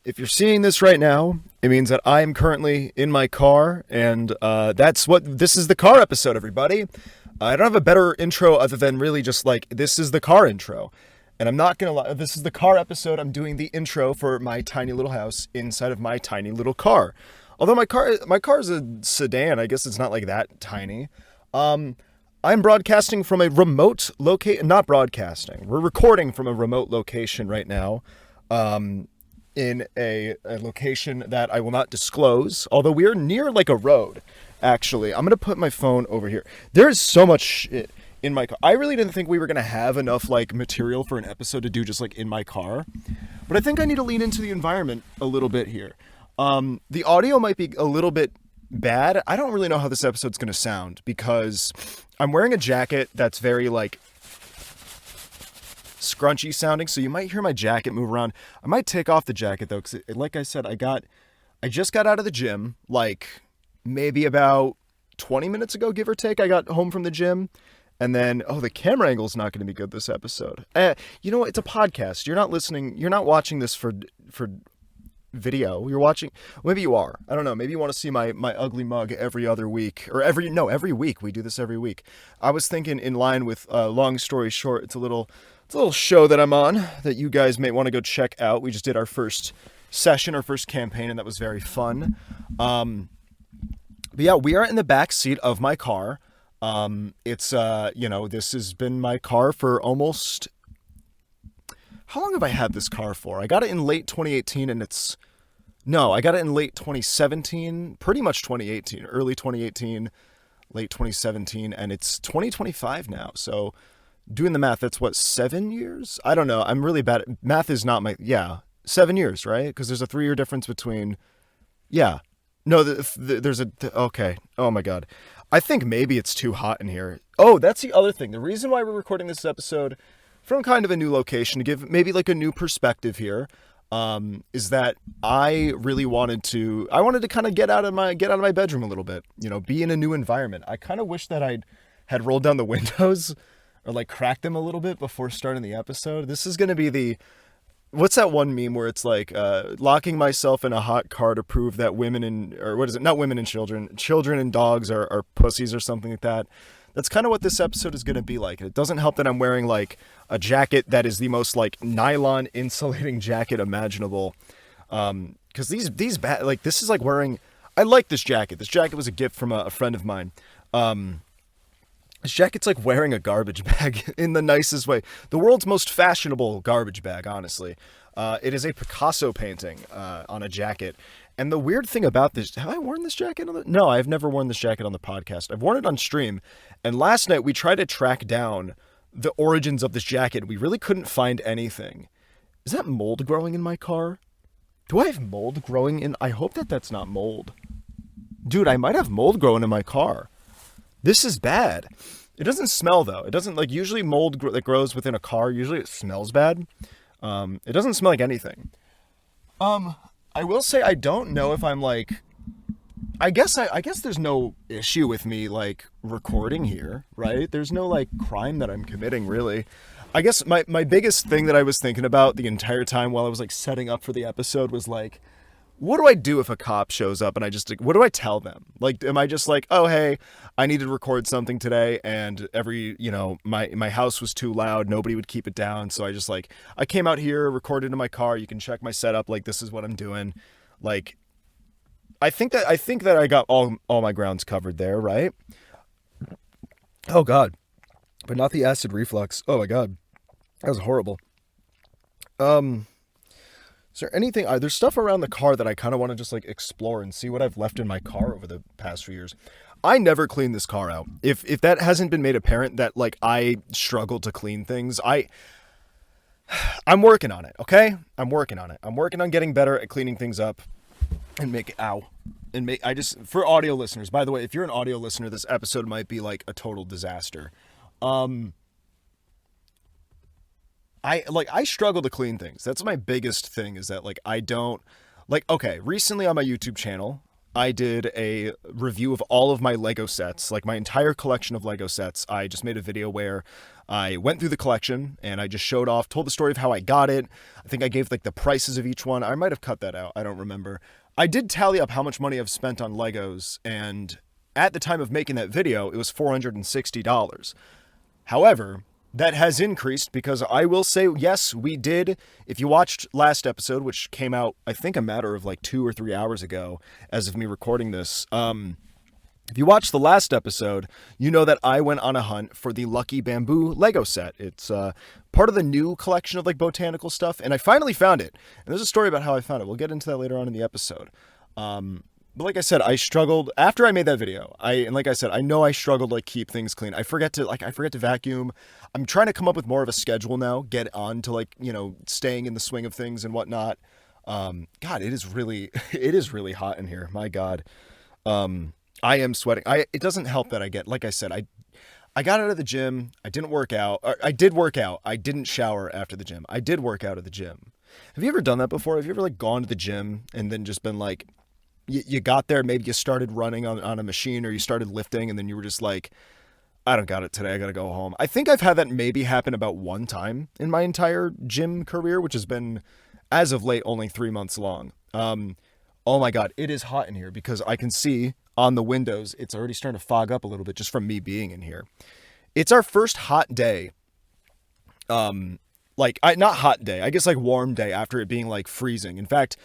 If you're seeing this right now, it means that I am currently in my car, and this is the car episode, everybody. I don't have a better intro other than really just like, this is the car intro. And I'm not gonna lie, this is the car episode. I'm doing the intro for my tiny little house inside of my tiny little car. Although my car is a sedan, I guess it's not like that tiny. I'm broadcasting from a remote location, not broadcasting. We're recording from a remote location right now. In a location that I will not disclose, although we are near like a road, actually. I'm going to put my phone over here. There is so much shit in my car. I really didn't think we were going to have enough like material for an episode to do just like in my car, but I think I need to lean into the environment a little bit here. The audio might be a little bit bad. I don't really know how this episode's going to sound because I'm wearing a jacket that's very like scrunchy sounding, so you might hear my jacket move around. I might take off the jacket though, because like I said, I just got out of the gym like maybe about 20 minutes ago, give or take. I got home from the gym, and then the camera angle's not going to be good this episode. You know what? It's a podcast. You're not watching this for video. You're watching, maybe you are. I don't know. Maybe you want to see my ugly mug every other week, or every week. We do this every week. I was thinking in line with long story short, it's a little show that I'm on that you guys may want to go check out. We just did our first session, our first campaign, and that was very fun. But yeah, we are in the back seat of my car. It's this has been my car for almost, how long have I had this car for? I got it in late 2018 and I got it in late 2017, pretty much 2018, early 2018, late 2017, and it's 2025 now. So doing the math, that's what, 7 years? I don't know. I'm really bad at math. Is not my, 7 years, right? Because there's a 3-year difference between, no, there's okay. Oh my God. I think maybe it's too hot in here. Oh, that's the other thing. The reason why we're recording this episode from kind of a new location to give maybe like a new perspective here, is that I really wanted to kind of get out of my bedroom a little bit, be in a new environment. I kind of wish that I had rolled down the windows or like cracked them a little bit before starting the episode. This is going to be what's that one meme where it's like, locking myself in a hot car to prove that children and dogs are pussies or something like that. That's kind of what this episode is going to be like. It doesn't help that I'm wearing like a jacket that is the most like nylon insulating jacket imaginable. Cause this is like I like this jacket. This jacket was a gift from a friend of mine. This jacket's like wearing a garbage bag in the nicest way. The world's most fashionable garbage bag, honestly. It is a Picasso painting on a jacket. And the weird thing about this, have I worn this jacket No, I've never worn this jacket on the podcast. I've worn it on stream. And last night we tried to track down the origins of this jacket. We really couldn't find anything. Is that mold growing in my car? Do I have mold growing in? I hope that's not mold. Dude, I might have mold growing in my car. This is bad. It doesn't smell though. It doesn't, like, usually mold that grows within a car, usually it smells bad. It doesn't smell like anything. I will say I don't know if I'm like, I guess there's no issue with me like recording here, right? There's no like crime that I'm committing really. I guess my biggest thing that I was thinking about the entire time while I was like setting up for the episode was like, what do I do if a cop shows up and what do I tell them? Like, am I just like, oh, hey, I need to record something today and my house was too loud. Nobody would keep it down. So I came out here, recorded in my car. You can check my setup. Like, this is what I'm doing. Like, I think that I got all my grounds covered there, right? Oh God, but not the acid reflux. Oh my God, that was horrible. Is there anything, there's stuff around the car that I kind of want to just like explore and see what I've left in my car over the past few years. I never clean this car out. If that hasn't been made apparent that like I struggle to clean things, I'm working on it. Okay. I'm working on it. I'm working on getting better at cleaning things up for audio listeners, by the way, if you're an audio listener, this episode might be like a total disaster. I struggle to clean things. That's my biggest thing is that like, I don't like, okay, recently on my YouTube channel, I did a review of all of my Lego sets, like my entire collection of Lego sets. I just made a video where I went through the collection and I just showed off, told the story of how I got it. I think I gave like the prices of each one. I might have cut that out. I don't remember. I did tally up how much money I've spent on Legos, and at the time of making that video, it was $460. However, that has increased because I will say, yes, we did. If you watched last episode, which came out, I think, a matter of like 2 or 3 hours ago, as of me recording this, if you watched the last episode, you know that I went on a hunt for the Lucky Bamboo Lego set. It's part of the new collection of like botanical stuff, and I finally found it. And there's a story about how I found it. We'll get into that later on in the episode. But like I said, I struggled after I made that video. And like I said, I know I struggled to like keep things clean. I forget to vacuum. I'm trying to come up with more of a schedule now, get on to like, staying in the swing of things and whatnot. God, it is really hot in here. My God. I am sweating. It doesn't help that like I said, I got out of the gym. I didn't work out. I did work out. I didn't shower after the gym. I did work out at the gym. Have you ever done that before? Have you ever like gone to the gym and then just been like, you got there, maybe you started running on a machine or you started lifting and then you were just like, I don't got it today. I got to go home. I think I've had that maybe happen about one time in my entire gym career, which has been, as of late, only 3 months long. Oh my God, it is hot in here because I can see on the windows, it's already starting to fog up a little bit just from me being in here. It's our first hot day. Not hot day, I guess like warm day after it being like freezing. In fact,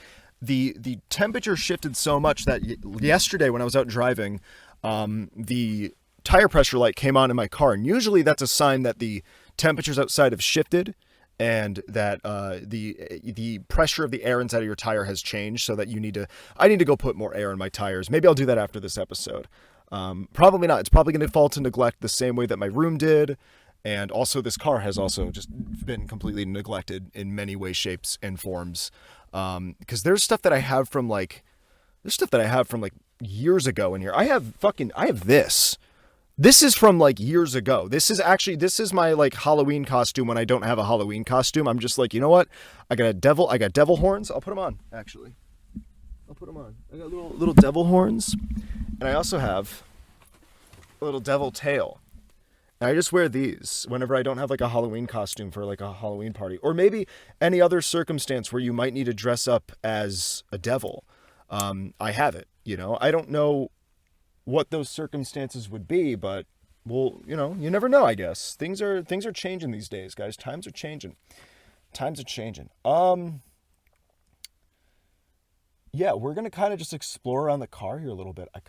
the temperature shifted so much that yesterday when I was out driving, the tire pressure light came on in my car. And usually that's a sign that the temperatures outside have shifted and that the pressure of the air inside of your tire has changed, so that I need to go put more air in my tires. Maybe I'll do that after this episode. Probably not. It's probably going to fall to neglect the same way that my room did. And also this car has also just been completely neglected in many ways, shapes, and forms. Because there's stuff that I have from like years ago in here. I have this. This is from like years ago. This is my like Halloween costume when I don't have a Halloween costume. I'm just like, you know what? I got devil horns. I'll put them on, actually. I'll put them on. I got little devil horns. And I also have a little devil tail. And I just wear these whenever I don't have like a Halloween costume for like a Halloween party. Or maybe any other circumstance where you might need to dress up as a devil. I have it, I don't know what those circumstances would be, but well, you never know, I guess. Things are changing these days, guys. Times are changing. Yeah, we're going to kind of just explore around the car here a little bit. I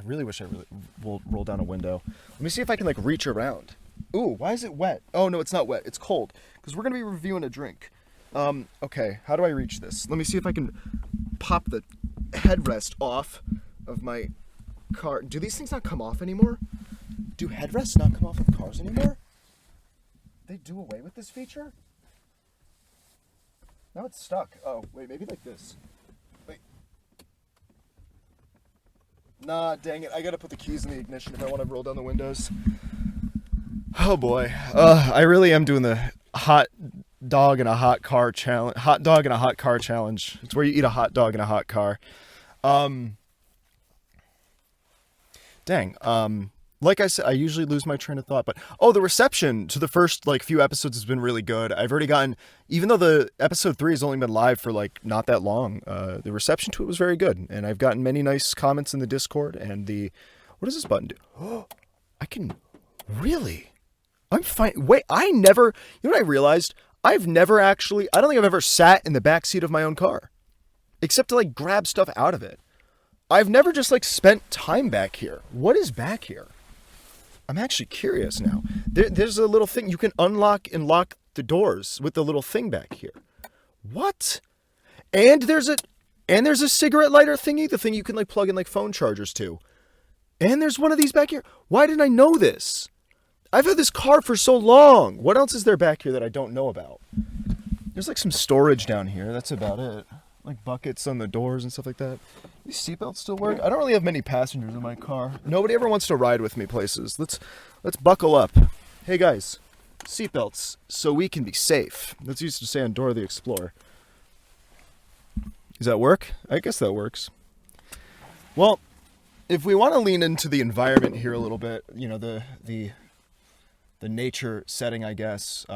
really wish I rolled down a window. Let me see if I can like reach around. Ooh, why is it wet? Oh, no, it's not wet. It's cold because we're going to be reviewing a drink. Okay, how do I reach this? Let me see if I can pop the headrest off of my car. Do these things not come off anymore? Do headrests not come off of cars anymore? They do away with this feature? Now it's stuck. Oh, wait, maybe like this. Wait. Nah, dang it. I gotta put the keys in the ignition if I want to roll down the windows. Oh boy. I really am doing the hot dog in a hot car challenge. Hot dog in a hot car challenge. It's where you eat a hot dog in a hot car. Like I said, I usually lose my train of thought, but the reception to the first like few episodes has been really good. I've already gotten, even though the episode 3 has only been live for like not that long, the reception to it was very good, and I've gotten many nice comments in the Discord. And what does this button do? Oh, I'm fine. Wait, you know what I realized? I don't think I've ever sat in the back seat of my own car, except to like grab stuff out of it. I've never just like spent time back here. What is back here? I'm actually curious now. There's a little thing you can unlock and lock the doors with the little thing back here. What? And there's a cigarette lighter thingy, the thing you can like plug in like phone chargers to. And there's one of these back here. Why didn't I know this? I've had this car for so long. What else is there back here that I don't know about? There's like some storage down here. That's about it. Like buckets on the doors and stuff like that. These seatbelts still work? I don't really have many passengers in my car. Nobody ever wants to ride with me places. Let's buckle up. Hey guys, seatbelts so we can be safe. That's used to say on Dora the Explorer. Does that work? I guess that works. Well, if we want to lean into the environment here a little bit, you know, the nature setting, I guess.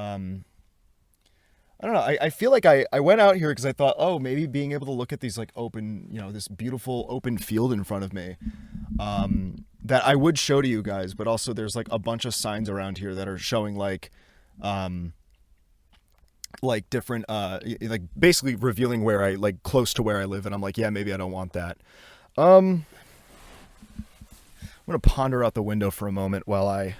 I don't know. I feel like I went out here because I thought, oh, maybe being able to look at these like open, you know, this beautiful open field in front of me, that I would show to you guys, but also there's like a bunch of signs around here that are showing like different, like basically revealing where I like close to where I live, and I'm like, yeah, maybe I don't want that. I'm gonna ponder out the window for a moment while I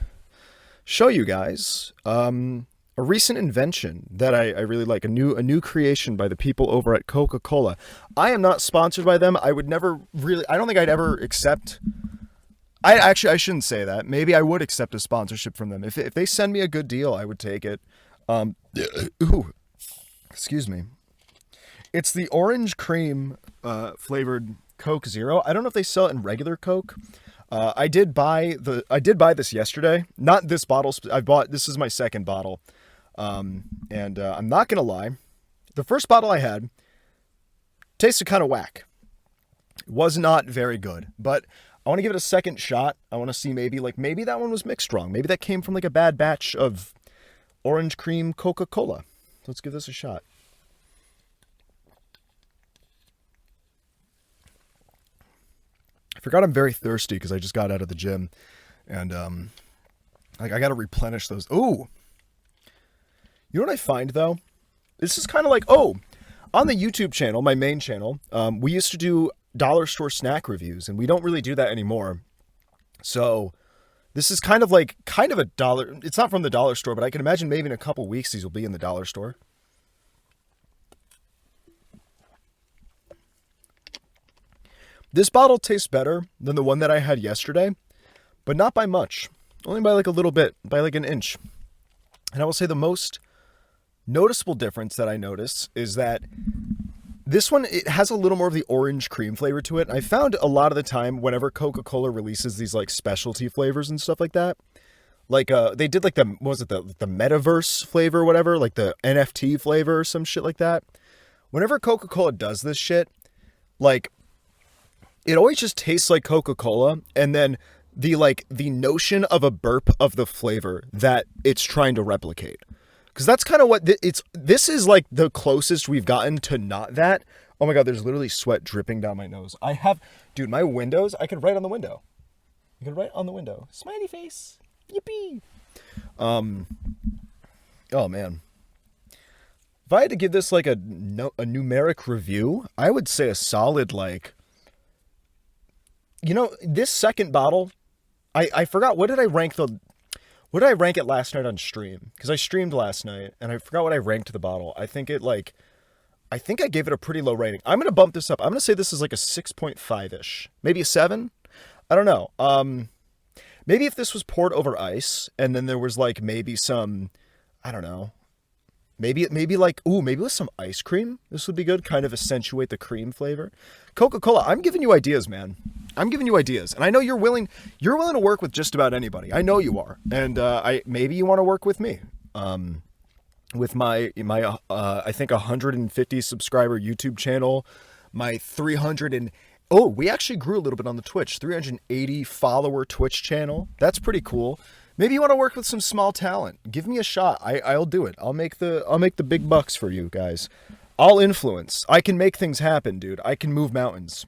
show you guys. A recent invention that I really like, a new creation by the people over at Coca-Cola. I am not sponsored by them. I would never really, I don't think I'd ever accept, I shouldn't say that. Maybe I would accept a sponsorship from them. If they send me a good deal, I would take it. Ooh, excuse me. It's the orange cream flavored Coke Zero. I don't know if they sell it in regular Coke. I did buy this yesterday. Not this bottle. This is my second bottle. And I'm not gonna lie, the first bottle I had tasted kind of whack. It was not very good, but I want to give it a second shot. I want to see maybe that one was mixed wrong. Maybe that came from like a bad batch of orange cream Coca-Cola. Let's give this a shot. I forgot I'm very thirsty because I just got out of the gym, and like I got to replenish those. Ooh. You know what I find, though? This is kind of like, on the YouTube channel, my main channel, we used to do dollar store snack reviews, and we don't really do that anymore. So this is kind of a dollar. It's not from the dollar store, but I can imagine maybe in a couple weeks these will be in the dollar store. This bottle tastes better than the one that I had yesterday, but not by much. Only by like a little bit, by like an inch. And I will say the most noticeable difference that I notice is that this one, it has a little more of the orange cream flavor to it. I found a lot of the time whenever Coca-Cola releases these like specialty flavors and stuff like that, like they did like the metaverse flavor or whatever, like the NFT flavor or some shit like that. Whenever Coca-Cola does this shit, like it always just tastes like Coca-Cola, and then the notion of a burp of the flavor that it's trying to replicate. Because that's kind of what this is like the closest we've gotten to not that. Oh my God, there's literally sweat dripping down my nose. Dude, my windows, I could write on the window. You can write on the window. Smiley face. Yippee. Oh man. If I had to give this like a numeric review, I would say a solid this second bottle, I forgot, what did I rank it last night on stream? Because I streamed last night, and I forgot what I ranked the bottle. I think I gave it a pretty low rating. I'm going to bump this up. I'm going to say this is like a 6.5-ish. Maybe a 7? I don't know. Maybe if this was poured over ice, and then there was like maybe some, I don't know. Maybe with some ice cream, this would be good. Kind of accentuate the cream flavor. Coca-Cola, I'm giving you ideas, man. I'm giving you ideas, and I know you're willing to work with just about anybody. I know you are, and maybe you want to work with me, with my I think 150 subscriber YouTube channel, my 300 and we actually grew a little bit on the Twitch, 380 follower Twitch channel. That's pretty cool. Maybe you want to work with some small talent. Give me a shot. I'll do it. I'll make the big bucks for you guys. I'll influence. I can make things happen, dude. I can move mountains.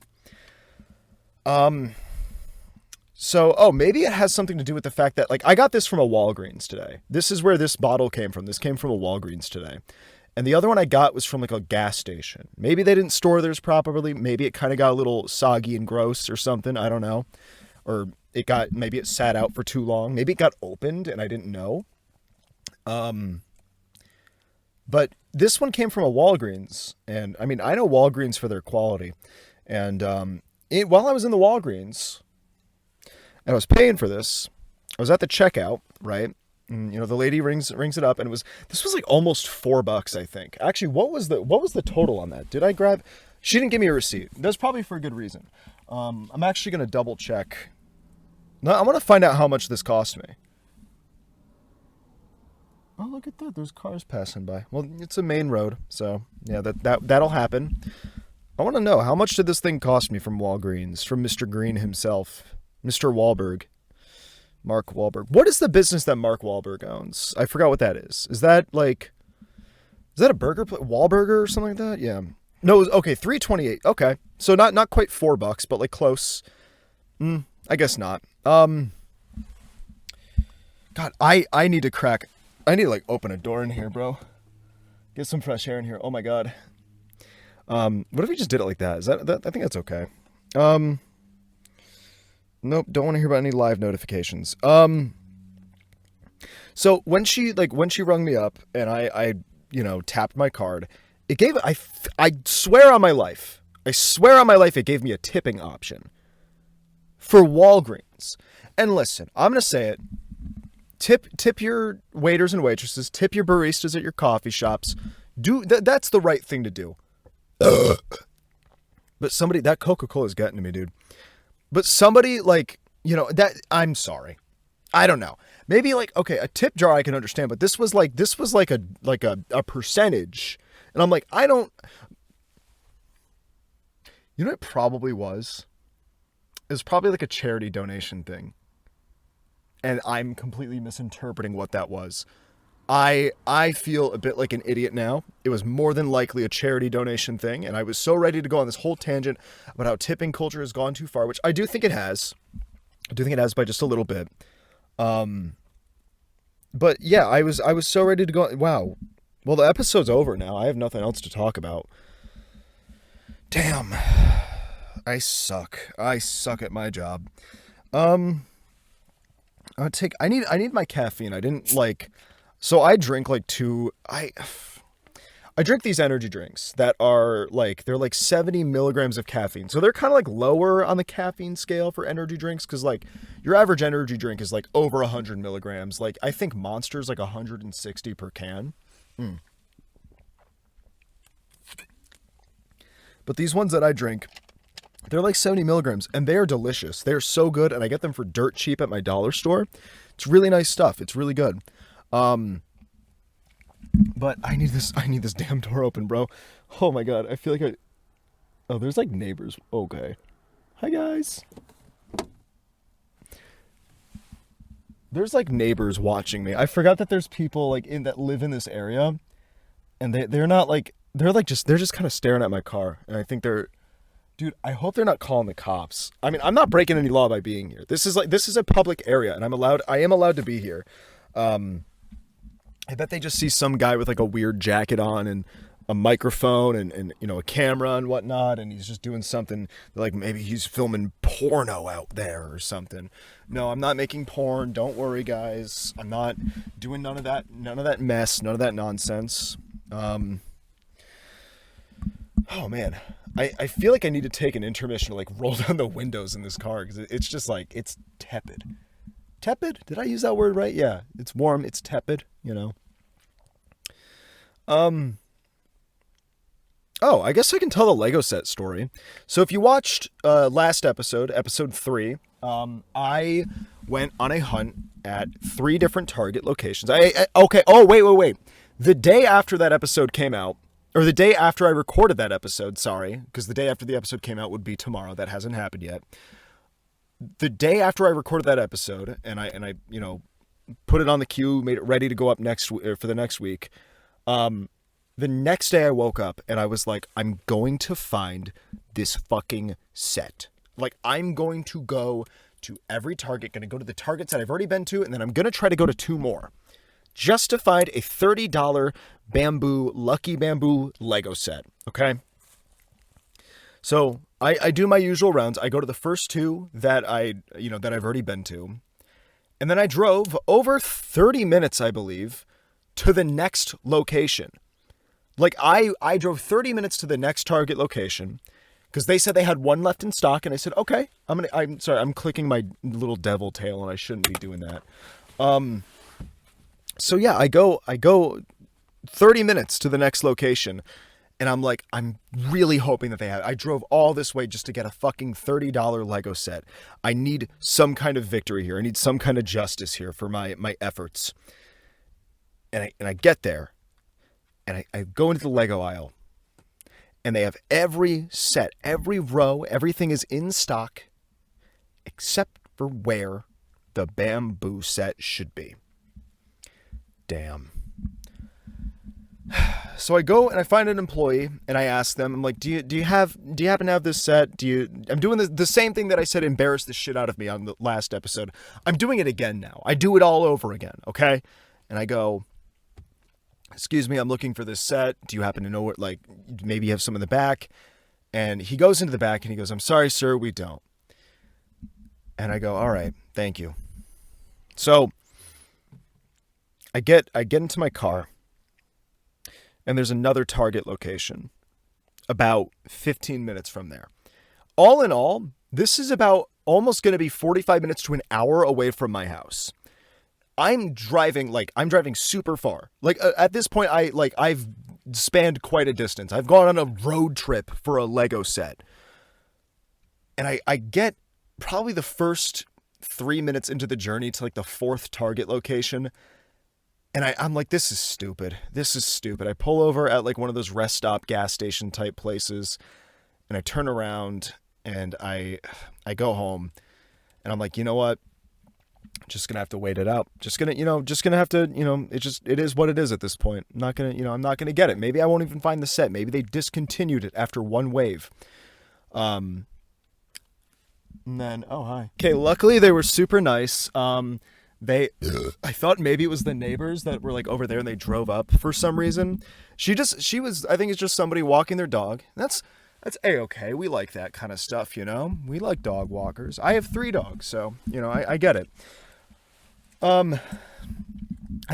So maybe it has something to do with the fact that like I got this from a Walgreens today. This is where this bottle came from. This came from a Walgreens today. And the other one I got was from like a gas station. Maybe they didn't store theirs properly. Maybe it kind of got a little soggy and gross or something. I don't know. Or maybe it sat out for too long. Maybe it got opened and I didn't know. But this one came from a Walgreens. And I mean, I know Walgreens for their quality. And while I was in the Walgreens and I was paying for this, I was at the checkout, right? And, the lady rings it up, and this was like almost $4, I think. Actually, what was the total on that? Did I grab? She didn't give me a receipt. That's probably for a good reason. I'm actually gonna double check. No, I want to find out how much this cost me. Oh, look at that! There's cars passing by. Well, it's a main road, so yeah, that'll happen. I want to know, how much did this thing cost me from Walgreens, from Mr. Green himself, Mr. Wahlberg, Mark Wahlberg? What is the business that Mark Wahlberg owns? I forgot what that is. Is that a burger place? Wahlburger or something like that? Yeah. No, it was, okay, $3.28. Okay. So not quite $4, but like close. I guess not. God, I need to like open a door in here, bro. Get some fresh air in here. Oh my God. What if we just did it like that? Is that I think that's okay. Nope, don't want to hear about any live notifications. So when she rung me up and I tapped my card, it gave, I swear on my life, it gave me a tipping option for Walgreens. And listen, I'm going to say it. Tip your waiters and waitresses, tip your baristas at your coffee shops. That's the right thing to do. But somebody, that Coca-Cola is getting to me, dude. But somebody that, I'm sorry. I don't know. Maybe okay, a tip jar I can understand, but this was like a percentage. And I'm like, I don't, you know what it probably was? It was probably like a charity donation thing. And I'm completely misinterpreting what that was. I feel a bit like an idiot now. It was more than likely a charity donation thing, and I was so ready to go on this whole tangent about how tipping culture has gone too far, which I do think it has. I do think it has by just a little bit. But yeah, I was so ready to go. Wow. Well, the episode's over now. I have nothing else to talk about. Damn. I suck. I suck at my job. I need my caffeine. I didn't so I drink I drink these energy drinks that are they're 70 milligrams of caffeine. So they're kind of lower on the caffeine scale for energy drinks. Cause your average energy drink is over 100 milligrams. I think Monster's 160 per can. But these ones that I drink, they're 70 milligrams and they are delicious. They're so good. And I get them for dirt cheap at my dollar store. It's really nice stuff. It's really good. But I need this damn door open, bro. Oh my God. I feel like oh, there's neighbors. Okay. Hi guys. There's neighbors watching me. I forgot that there's people that live in this area and they're not they're just kind of staring at my car. And I think dude, I hope they're not calling the cops. I mean, I'm not breaking any law by being here. This is a public area and I am allowed to be here. I bet they just see some guy with a weird jacket on and a microphone and a camera and whatnot, and he's just doing something maybe he's filming porno out there or something. No, I'm not making porn. Don't worry, guys. I'm not doing none of that mess, none of that nonsense. Oh man, I feel like I need to take an intermission to roll down the windows in this car because it's just it's tepid. Tepid? Did I use that word right? Yeah, it's warm. It's tepid. Oh, I guess I can tell the Lego set story. So if you watched last episode 3, I went on a hunt at 3 different Target locations. Okay. Oh, wait. The day after that episode came out, or the day after I recorded that episode, sorry, because the day after the episode came out would be tomorrow. That hasn't happened yet. The day after I recorded that episode, and I put it on the queue, made it ready to go up for the next week. The next day I woke up and I was like, I'm going to find this fucking set. I'm going to go to every Target, going to go to the Targets that I've already been to, and then I'm going to try to go to 2 more just to find a $30 Lucky Bamboo Lego set. Okay. So I do my usual rounds. I go to the first 2 that I've already been to. And then I drove over 30 minutes, I believe, to the next location. I drove 30 minutes to the next Target location because they said they had 1 left in stock. And I said, okay, I'm sorry, I'm clicking my little devil tail and I shouldn't be doing that. So yeah, I go 30 minutes to the next location and I'm really hoping that they have. I drove all this way just to get a fucking $30 Lego set. I need some kind of victory here. I need some kind of justice here for my efforts. And I get there. And I go into the Lego aisle, and they have every set, every row, everything is in stock except for where the bamboo set should be. Damn. So I go and I find an employee and I ask them, I'm like, do you happen to have this set? I'm doing the same thing that I said embarrassed the shit out of me on the last episode. I'm doing it again now. I do it all over again, okay? And I go, excuse me, I'm looking for this set. Do you happen to know what, like, maybe you have some in the back? And he goes into the back and he goes, I'm sorry, sir, we don't. And I go, all right, thank you. So I get into my car. And there's another Target location about 15 minutes from there. All in all, this is about almost going to be 45 minutes to an hour away from my house. I'm driving super far. Like at this point, I've spanned quite a distance. I've gone on a road trip for a Lego set. And I get probably the first 3 minutes into the journey to like the fourth Target location. And I'm like, this is stupid. This is stupid. I pull over at like one of those rest stop gas station type places and I turn around and I go home and I'm like, you know what? Just going to have to wait it out. Just going to have to, it is what it is at this point. I'm not going to get it. Maybe I won't even find the set. Maybe they discontinued it after one wave. And then, oh, hi. Okay. Luckily they were super nice. I thought maybe it was the neighbors that were like over there and they drove up for some reason. I think it's just somebody walking their dog. That's A-okay. We like that kind of stuff, we like dog walkers. I have 3 dogs, so, I get it. I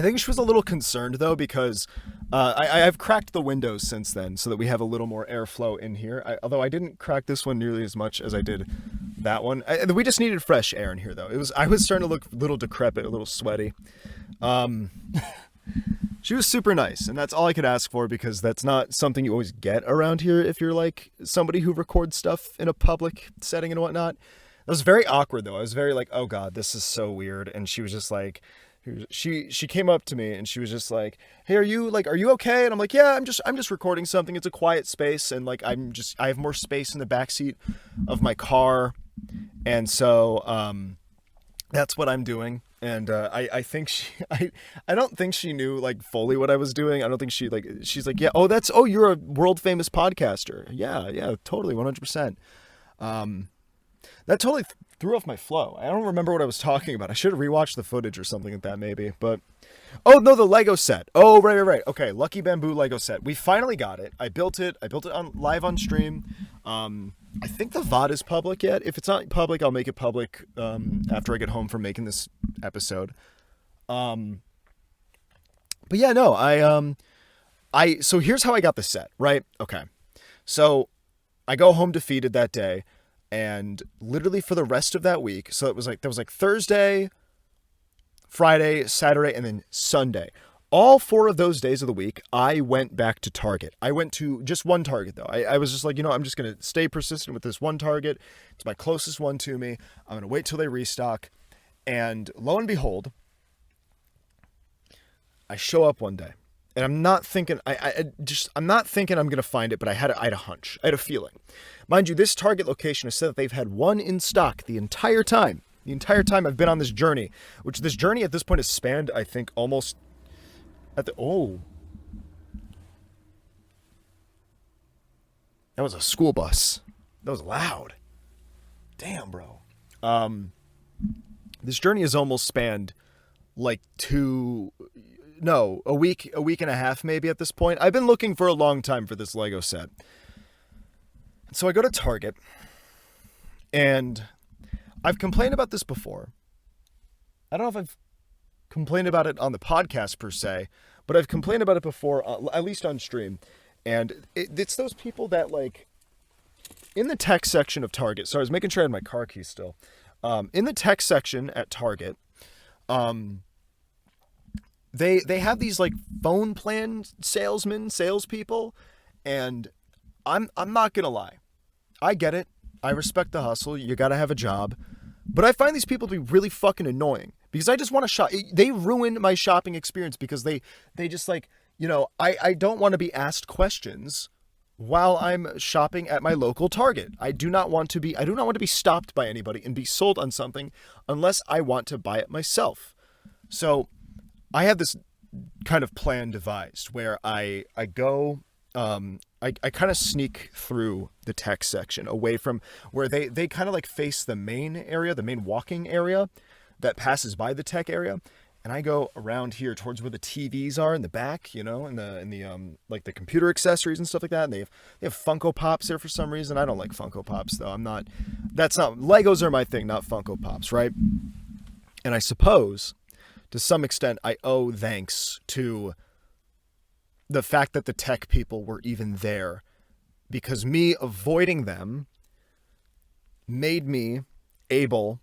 think she was a little concerned though, because, I've cracked the windows since then so that we have a little more airflow in here. Although I didn't crack this one nearly as much as I did that one. We just needed fresh air in here though. I was starting to look a little decrepit, a little sweaty. She was super nice, and that's all I could ask for, because that's not something you always get around here if you're like somebody who records stuff in a public setting and whatnot. It was very awkward though. I was very like, oh God, this is so weird. And she was just like, she came up to me and she was just like, hey, are you okay? And I'm like, yeah, I'm just recording something. It's a quiet space. And like, I have more space in the backseat of my car. And so, that's what I'm doing. And, I think I don't think she knew like fully what I was doing. I don't think she's like, yeah, you're a world famous podcaster. Yeah, totally. 100%. That totally threw off my flow. I don't remember what I was talking about. I should have rewatched the footage or something like that maybe, but... Oh, no, the Lego set. Oh, right. Okay, Lucky Bamboo Lego set. We finally got it. I built it on live on stream. I think the VOD is public yet. If it's not public, I'll make it public after I get home from making this episode. But yeah, no, so here's how I got the set, right? Okay. So I go home defeated that day. And literally for the rest of that week, so there was like Thursday, Friday, Saturday, and then Sunday. All 4 of those days of the week, I went back to Target. I went to just one Target, though. I was just like, I'm just going to stay persistent with this one Target. It's my closest one to me. I'm going to wait till they restock. And lo and behold, I show up one day. And I'm not thinking, I'm not thinking I'm going to find it, but I had a hunch. I had a feeling. Mind you, this Target location has said that they've had one in stock the entire time I've been on this journey, which this journey at this point has spanned, I think, almost that was a school bus. That was loud. Damn, bro. This journey has almost spanned like a week and a half maybe at this point. I've been looking for a long time for this Lego set. So I go to Target, and I've complained about this before. I don't know if I've complained about it on the podcast per se, but I've complained about it before, at least on stream. And it's those people that like, in the tech section of Target, so I was making sure I had my car keys still. In the tech section at Target, they have these like phone plan salespeople, and I'm not gonna lie. I get it. I respect the hustle. You gotta have a job. But I find these people to be really fucking annoying because I just want to shop. They ruin my shopping experience because they just like, I don't want to be asked questions while I'm shopping at my local Target. I do not want to be stopped by anybody and be sold on something unless I want to buy it myself. So I have this kind of plan devised where I go I kind of sneak through the tech section away from where they kind of like face the main area, the main walking area that passes by the tech area. And I go around here towards where the TVs are in the back, you know, and the like the computer accessories and stuff like that. And they have Funko Pops there for some reason. I don't like Funko Pops though. Legos are my thing, not Funko Pops, right? And I suppose to some extent I owe thanks to the fact that the tech people were even there, because me avoiding them made me able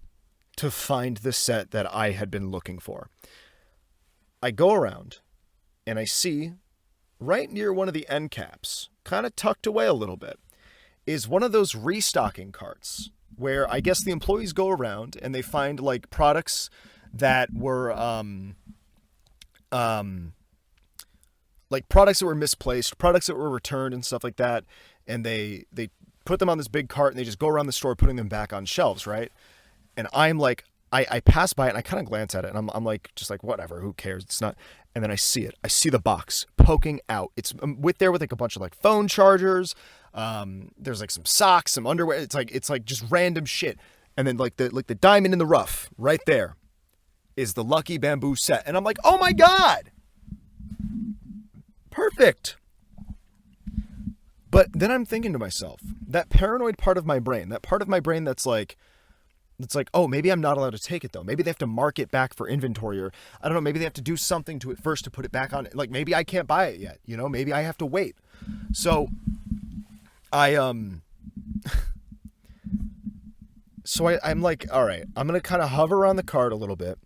to find the set that I had been looking for. I go around and I see right near one of the end caps, kind of tucked away a little bit, is one of those restocking carts where I guess the employees go around and they find like products that were like products that were misplaced, products that were returned and stuff like that, and they put them on this big cart and they just go around the store putting them back on shelves, right? And I'm like, I pass by it and I kind of glance at it and I'm like, just like, whatever, who cares? It's not. And then I see it. I see the box poking out. It's with like a bunch of like phone chargers. There's like some socks, some underwear. It's like just random shit. And then like the diamond in the rough right there is the Lucky Bamboo set. And I'm like, oh my God, perfect. But then I'm thinking to myself, that paranoid part of my brain, that part of my brain that's like, it's like, oh, maybe I'm not allowed to take it though. Maybe they have to mark it back for inventory, or I don't know, maybe they have to do something to it first to put it back on. Like maybe I can't buy it yet, you know, maybe I have to wait. So I'm like, all right, I'm going to kind of hover around the cart a little bit.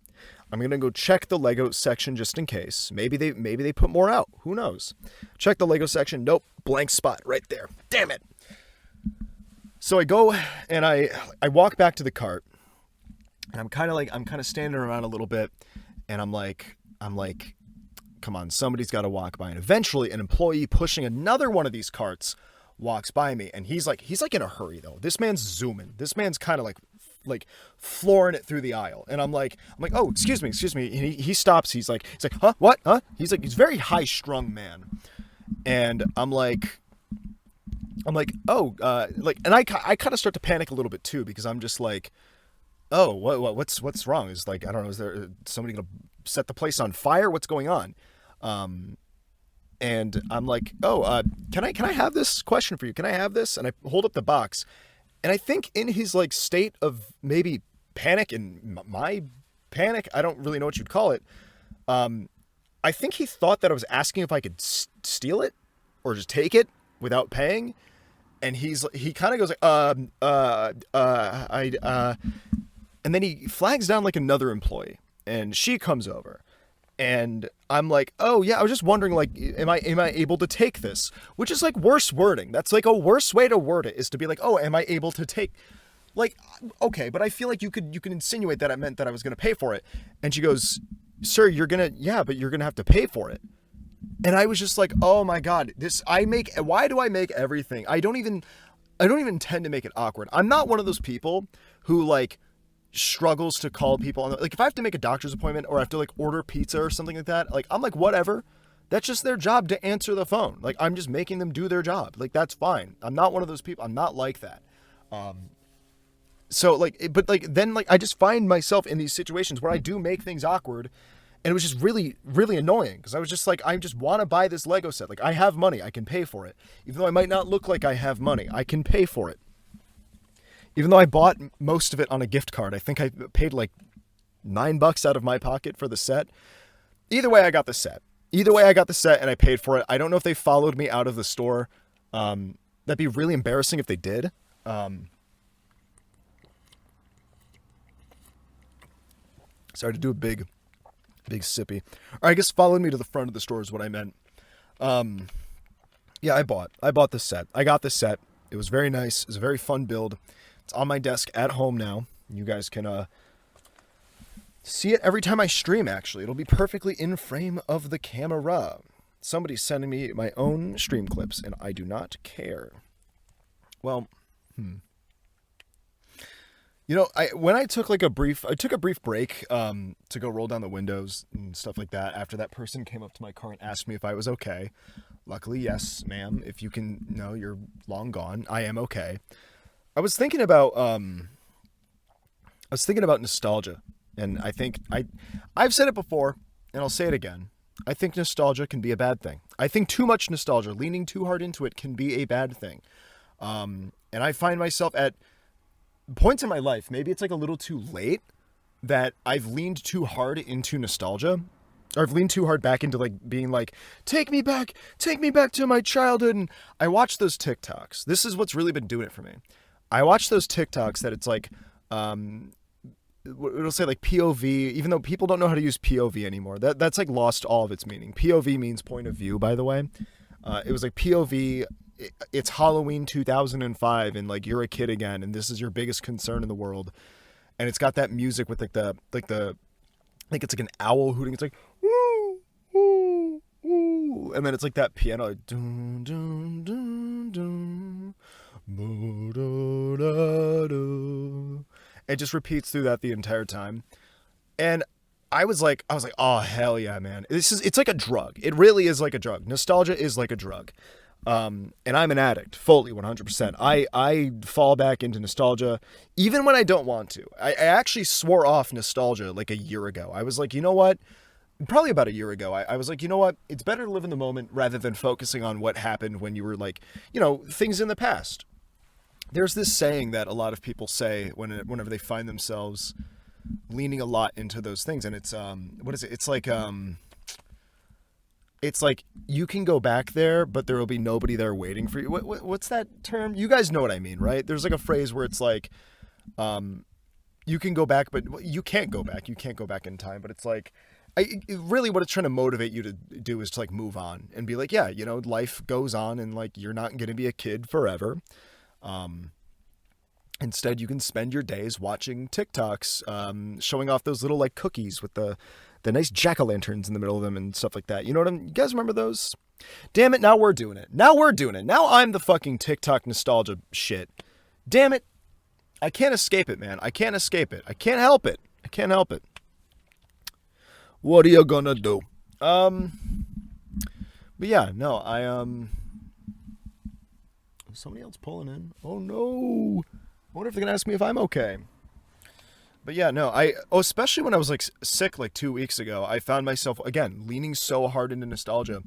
I'm going to go check the Lego section just in case. Maybe they put more out. Who knows? Check the Lego section. Nope. Blank spot right there. Damn it. So I go and I walk back to the cart, and I'm kind of standing around a little bit, and I'm like, come on, somebody's got to walk by. And eventually an employee pushing another one of these carts walks by me, and he's like in a hurry though. This man's zooming. This man's kind of like flooring it through the aisle. And I'm like, oh, excuse me. And he stops. He's like, huh? What? Huh? He's a very high strung man. And I'm like, oh, and I kind of start to panic a little bit too, because I'm just like, oh, what's wrong? Is like, I don't know, is there somebody gonna set the place on fire? What's going on? And I'm like, oh, can I have this question for you? Can I have this? And I hold up the box, and I think in his like state of maybe panic and my panic, I don't really know what you'd call it. I think he thought that I was asking if I could steal it or just take it without paying. And he kind of goes like, and then he flags down like another employee, and she comes over, and I'm like, oh yeah, I was just wondering, like, am I able to take this? Which is like worse wording. That's like a worse way to word it, is to be like, oh, am I able to take, like, okay, but I feel like you could insinuate that it meant that I was going to pay for it. And she goes, sir, but you're going to have to pay for it. And I was just like, oh my God, why do I make everything? I don't even tend to make it awkward. I'm not one of those people who like struggles to call people. Like if I have to make a doctor's appointment or I have to like order pizza or something like that, like I'm like, whatever. That's just their job to answer the phone. Like I'm just making them do their job. Like that's fine. I'm not one of those people. I'm not like that. So like, but like, then like, I just find myself in these situations where I do make things awkward. And it was just really, really annoying, because I was just like, I just want to buy this Lego set. Like, I have money. I can pay for it. Even though I might not look like I have money, I can pay for it. Even though I bought most of it on a gift card, I think I paid like $9 out of my pocket for the set. Either way, I got the set. And I paid for it. I don't know if they followed me out of the store. That'd be really embarrassing if they did. Sorry to do a big sippy. Or I guess followed me to the front of the store is what I meant. Yeah, I bought the set. I got the set. It was very nice. It was a very fun build. It's on my desk at home now. You guys can see it every time I stream, actually. It'll be perfectly in frame of the camera. Somebody's sending me my own stream clips, and I do not care. Well, You know, I took a brief break to go roll down the windows and stuff like that after that person came up to my car and asked me if I was okay. Luckily, yes, ma'am. If you can, no, you're long gone. I am okay. I was thinking about nostalgia, and I've said it before, and I'll say it again. I think nostalgia can be a bad thing. I think too much nostalgia, leaning too hard into it, can be a bad thing. And I find myself at points in my life, maybe it's like a little too late, that I've leaned too hard into nostalgia, or I've leaned too hard back into like being like, take me back to my childhood. And I watch those TikToks. This is what's really been doing it for me. I watch those TikToks that it's like, it'll say like POV, even though people don't know how to use POV anymore. That's like lost all of its meaning. POV means point of view, by the way. It was like POV, it's Halloween 2005 and like you're a kid again and this is your biggest concern in the world. And it's got that music with like it's like an owl hooting. It's like woo, woo, woo. And then it's like that piano like dun, dun, dun, dun, dun, dun, dun, dun. It just repeats through that the entire time. And I was like, oh hell yeah, man. It's like a drug. It really is like a drug. Nostalgia is like a drug. And I'm an addict, fully 100%. I fall back into nostalgia even when I don't want to. I actually swore off nostalgia like a year ago. I was like, you know what? Probably about a year ago, I was like, you know what? It's better to live in the moment rather than focusing on what happened when you were like, you know, things in the past. There's this saying that a lot of people say whenever they find themselves leaning a lot into those things, and it's what is it? It's like you can go back there, but there will be nobody there waiting for you. What's that term? You guys know what I mean, right? There's like a phrase where it's like, you can go back, but you can't go back. You can't go back in time. But it's like, really what it's trying to motivate you to do is to like move on and be like, yeah, you know, life goes on, and like you're not going to be a kid forever. Instead, you can spend your days watching TikToks, showing off those little like cookies with the nice jack-o'-lanterns in the middle of them and stuff like that. You know what you guys remember those? Damn it, now we're doing it. Now I'm the fucking TikTok nostalgia shit. Damn it. I can't escape it, man. I can't escape it. I can't help it. What are you gonna do? But yeah, no, somebody else pulling in. Oh no. I wonder if they're gonna ask me if I'm okay. But yeah, no, especially when I was like sick like 2 weeks ago, I found myself again leaning so hard into nostalgia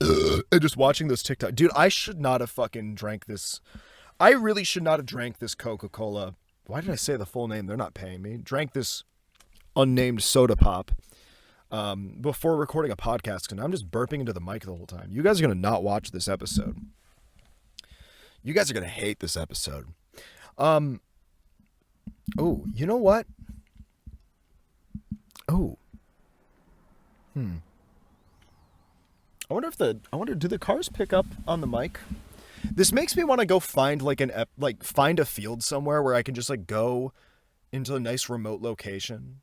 and just watching those TikTok. Dude, I should not have fucking drank this. I really should not have drank this Coca-Cola. Why did I say the full name? They're not paying me. Drank this unnamed soda pop before recording a podcast, and I'm just burping into the mic the whole time. You guys are gonna not watch this episode. You guys are gonna hate this episode. Oh, you know what? Oh. I wonder, do the cars pick up on the mic? This makes me want to go find find a field somewhere where I can just like go into a nice remote location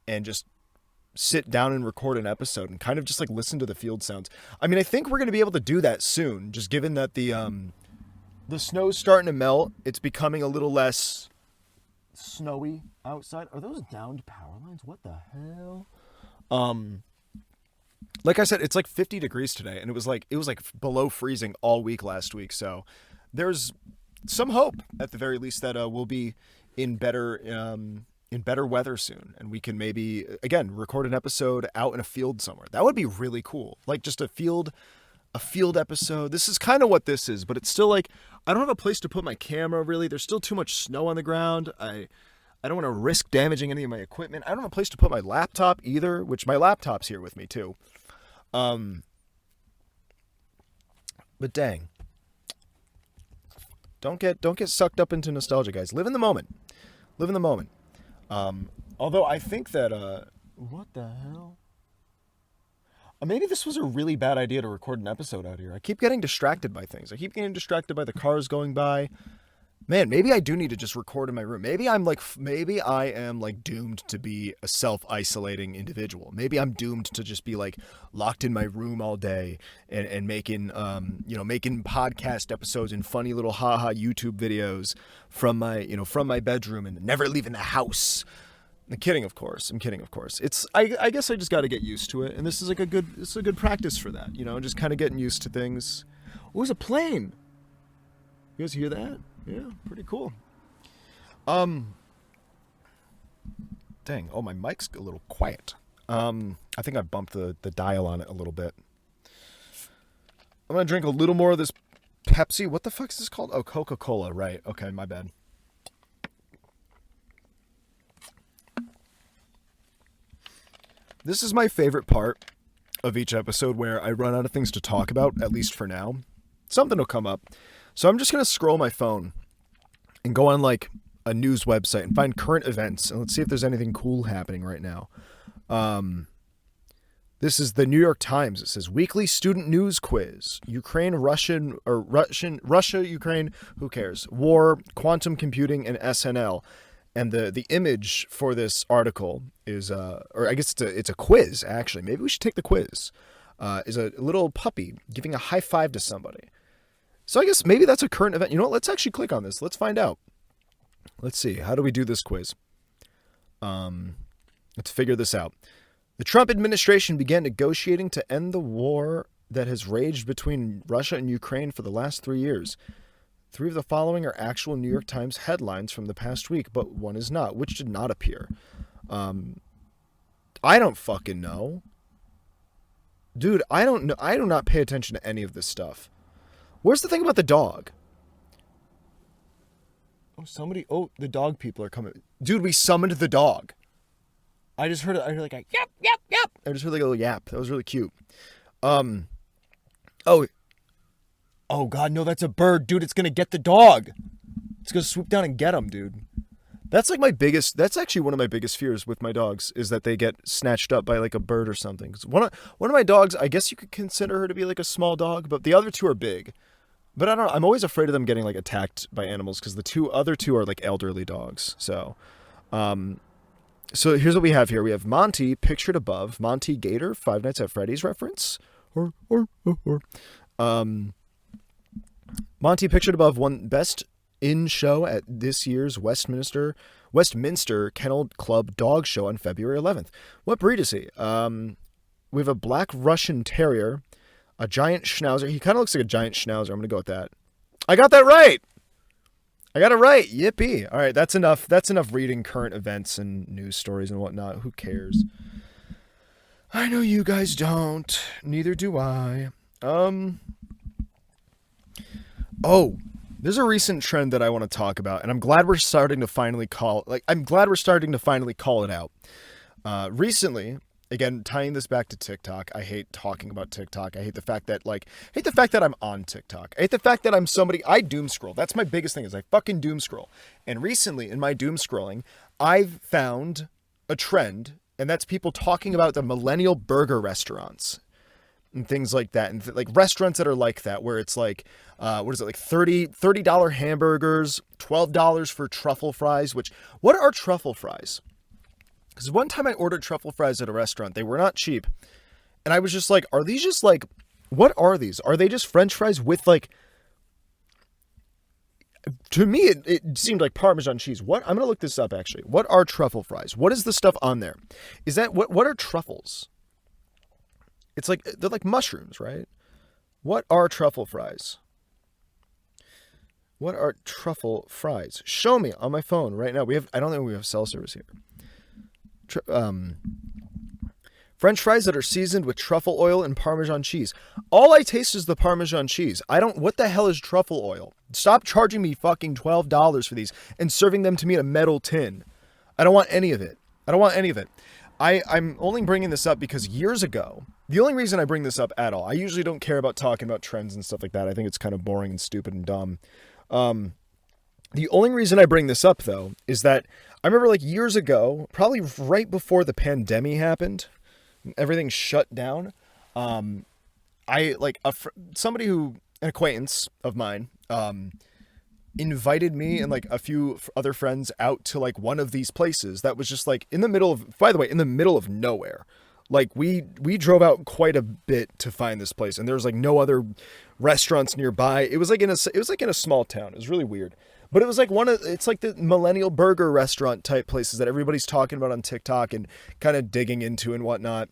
and just sit down and record an episode and kind of just like listen to the field sounds. I mean, I think we're going to be able to do that soon, just given that the snow's starting to melt. It's becoming a little less snowy outside. Are those downed power lines? What the hell? Like I said, it's like 50 degrees today, and it was like below freezing all week last week. So there's some hope at the very least that we'll be in better weather soon, and we can maybe again record an episode out in a field somewhere. That would be really cool. Like just a field episode. This is kind of what this is, but it's still like I don't have a place to put my camera really. There's still too much snow on the ground. I don't want to risk damaging any of my equipment. I don't have a place to put my laptop either, which my laptop's here with me too. But dang. Don't get sucked up into nostalgia, guys. Live in the moment. Although I think that what the hell? Maybe this was a really bad idea to record an episode out here. I keep getting distracted by things. I keep getting distracted by the cars going by. Man, maybe I do need to just record in my room. Maybe I am like doomed to be a self-isolating individual. Maybe I'm doomed to just be like locked in my room all day and making making podcast episodes and funny little haha YouTube videos from my bedroom and never leaving the house. I'm kidding, of course. I'm kidding, of course. I guess I just got to get used to it, and this is a good practice for that. Just kind of getting used to things. Oh, it's a plane. You guys hear that? Yeah, pretty cool. Dang. Oh, my mic's a little quiet. I think I bumped the dial on it a little bit. I'm gonna drink a little more of this Pepsi. What the fuck is this called? Oh, Coca-Cola. Right. Okay, my bad. This is my favorite part of each episode where I run out of things to talk about, at least for now. Something will come up. So I'm just going to scroll my phone and go on like a news website and find current events. And let's see if there's anything cool happening right now. This is the New York Times. It says weekly student news quiz. Russia, Ukraine, who cares? War, quantum computing, and SNL. And the image for this article is, or I guess it's a quiz, actually. Maybe we should take the quiz. Is a little puppy giving a high five to somebody. So I guess maybe that's a current event. You know what? Let's actually click on this. Let's find out. Let's see. How do we do this quiz? Let's figure this out. The Trump administration began negotiating to end the war that has raged between Russia and Ukraine for the last 3 years. 3 of the following are actual New York Times headlines from the past week, but one is not. Which did not appear? I don't fucking know. Dude, I don't know. I do not pay attention to any of this stuff. Where's the thing about the dog? Oh, the dog people are coming. Dude, we summoned the dog. I heard like a yap, yap, yap. I just heard like a little yap. That was really cute. Oh God, no, that's a bird. Dude, it's going to get the dog. It's going to swoop down and get him, dude. That's actually one of my biggest fears with my dogs is that they get snatched up by like a bird or something. 'Cause one of my dogs, I guess you could consider her to be like a small dog, but the other 2 are big. But I don't know. I'm always afraid of them getting like attacked by animals because the other two are like elderly dogs. So here's what we have here. We have Monty pictured above. Monty Gator, Five Nights at Freddy's reference. Monty pictured above won Best in Show at this year's Westminster Kennel Club Dog Show on February 11th. What breed is he? We have a black Russian Terrier, a giant Schnauzer. He kind of looks like a giant Schnauzer. I'm going to go with that. I got that right. I got it right. Yippee. All right, that's enough. That's enough reading current events and news stories and whatnot. Who cares? I know you guys don't. Neither do I. Oh, there's a recent trend that I want to talk about, and I'm glad we're starting to finally call it out. Recently, again, tying this back to TikTok, I hate talking about TikTok. I hate the fact that I'm on TikTok. I hate the fact that I doom scroll. That's my biggest thing is I fucking doom scroll. And recently in my doom scrolling, I've found a trend, and that's people talking about the millennial burger restaurants and things like that. And like restaurants that are like that, where it's like, what is it? Like $30 hamburgers, $12 for truffle fries, what are truffle fries? Because one time I ordered truffle fries at a restaurant. They were not cheap. And I was just like, are these just like, what are these? Are they just French fries with like, to me, it seemed like Parmesan cheese. I'm going to look this up actually. What are truffle fries? What is the stuff on there? Is that, what are truffles? It's like, they're like mushrooms, right? What are truffle fries? What are truffle fries? Show me on my phone right now. I don't think we have cell service here. French fries that are seasoned with truffle oil and Parmesan cheese. All I taste is the Parmesan cheese. What the hell is truffle oil? Stop charging me fucking $12 for these and serving them to me in a metal tin. I don't want any of it. I'm only bringing this up because years ago, the only reason I bring this up at all, I usually don't care about talking about trends and stuff like that. I think it's kind of boring and stupid and dumb. The only reason I bring this up, though, is that I remember like years ago, probably right before the pandemic happened, everything shut down. An acquaintance of mine, invited me and like a few other friends out to like one of these places that was just like in the middle of, by the way, in the middle of nowhere. Like we drove out quite a bit to find this place, and there was like no other restaurants nearby. It was like in a small town. It was really weird. But it was like it's like the millennial burger restaurant type places that everybody's talking about on TikTok and kind of digging into and whatnot.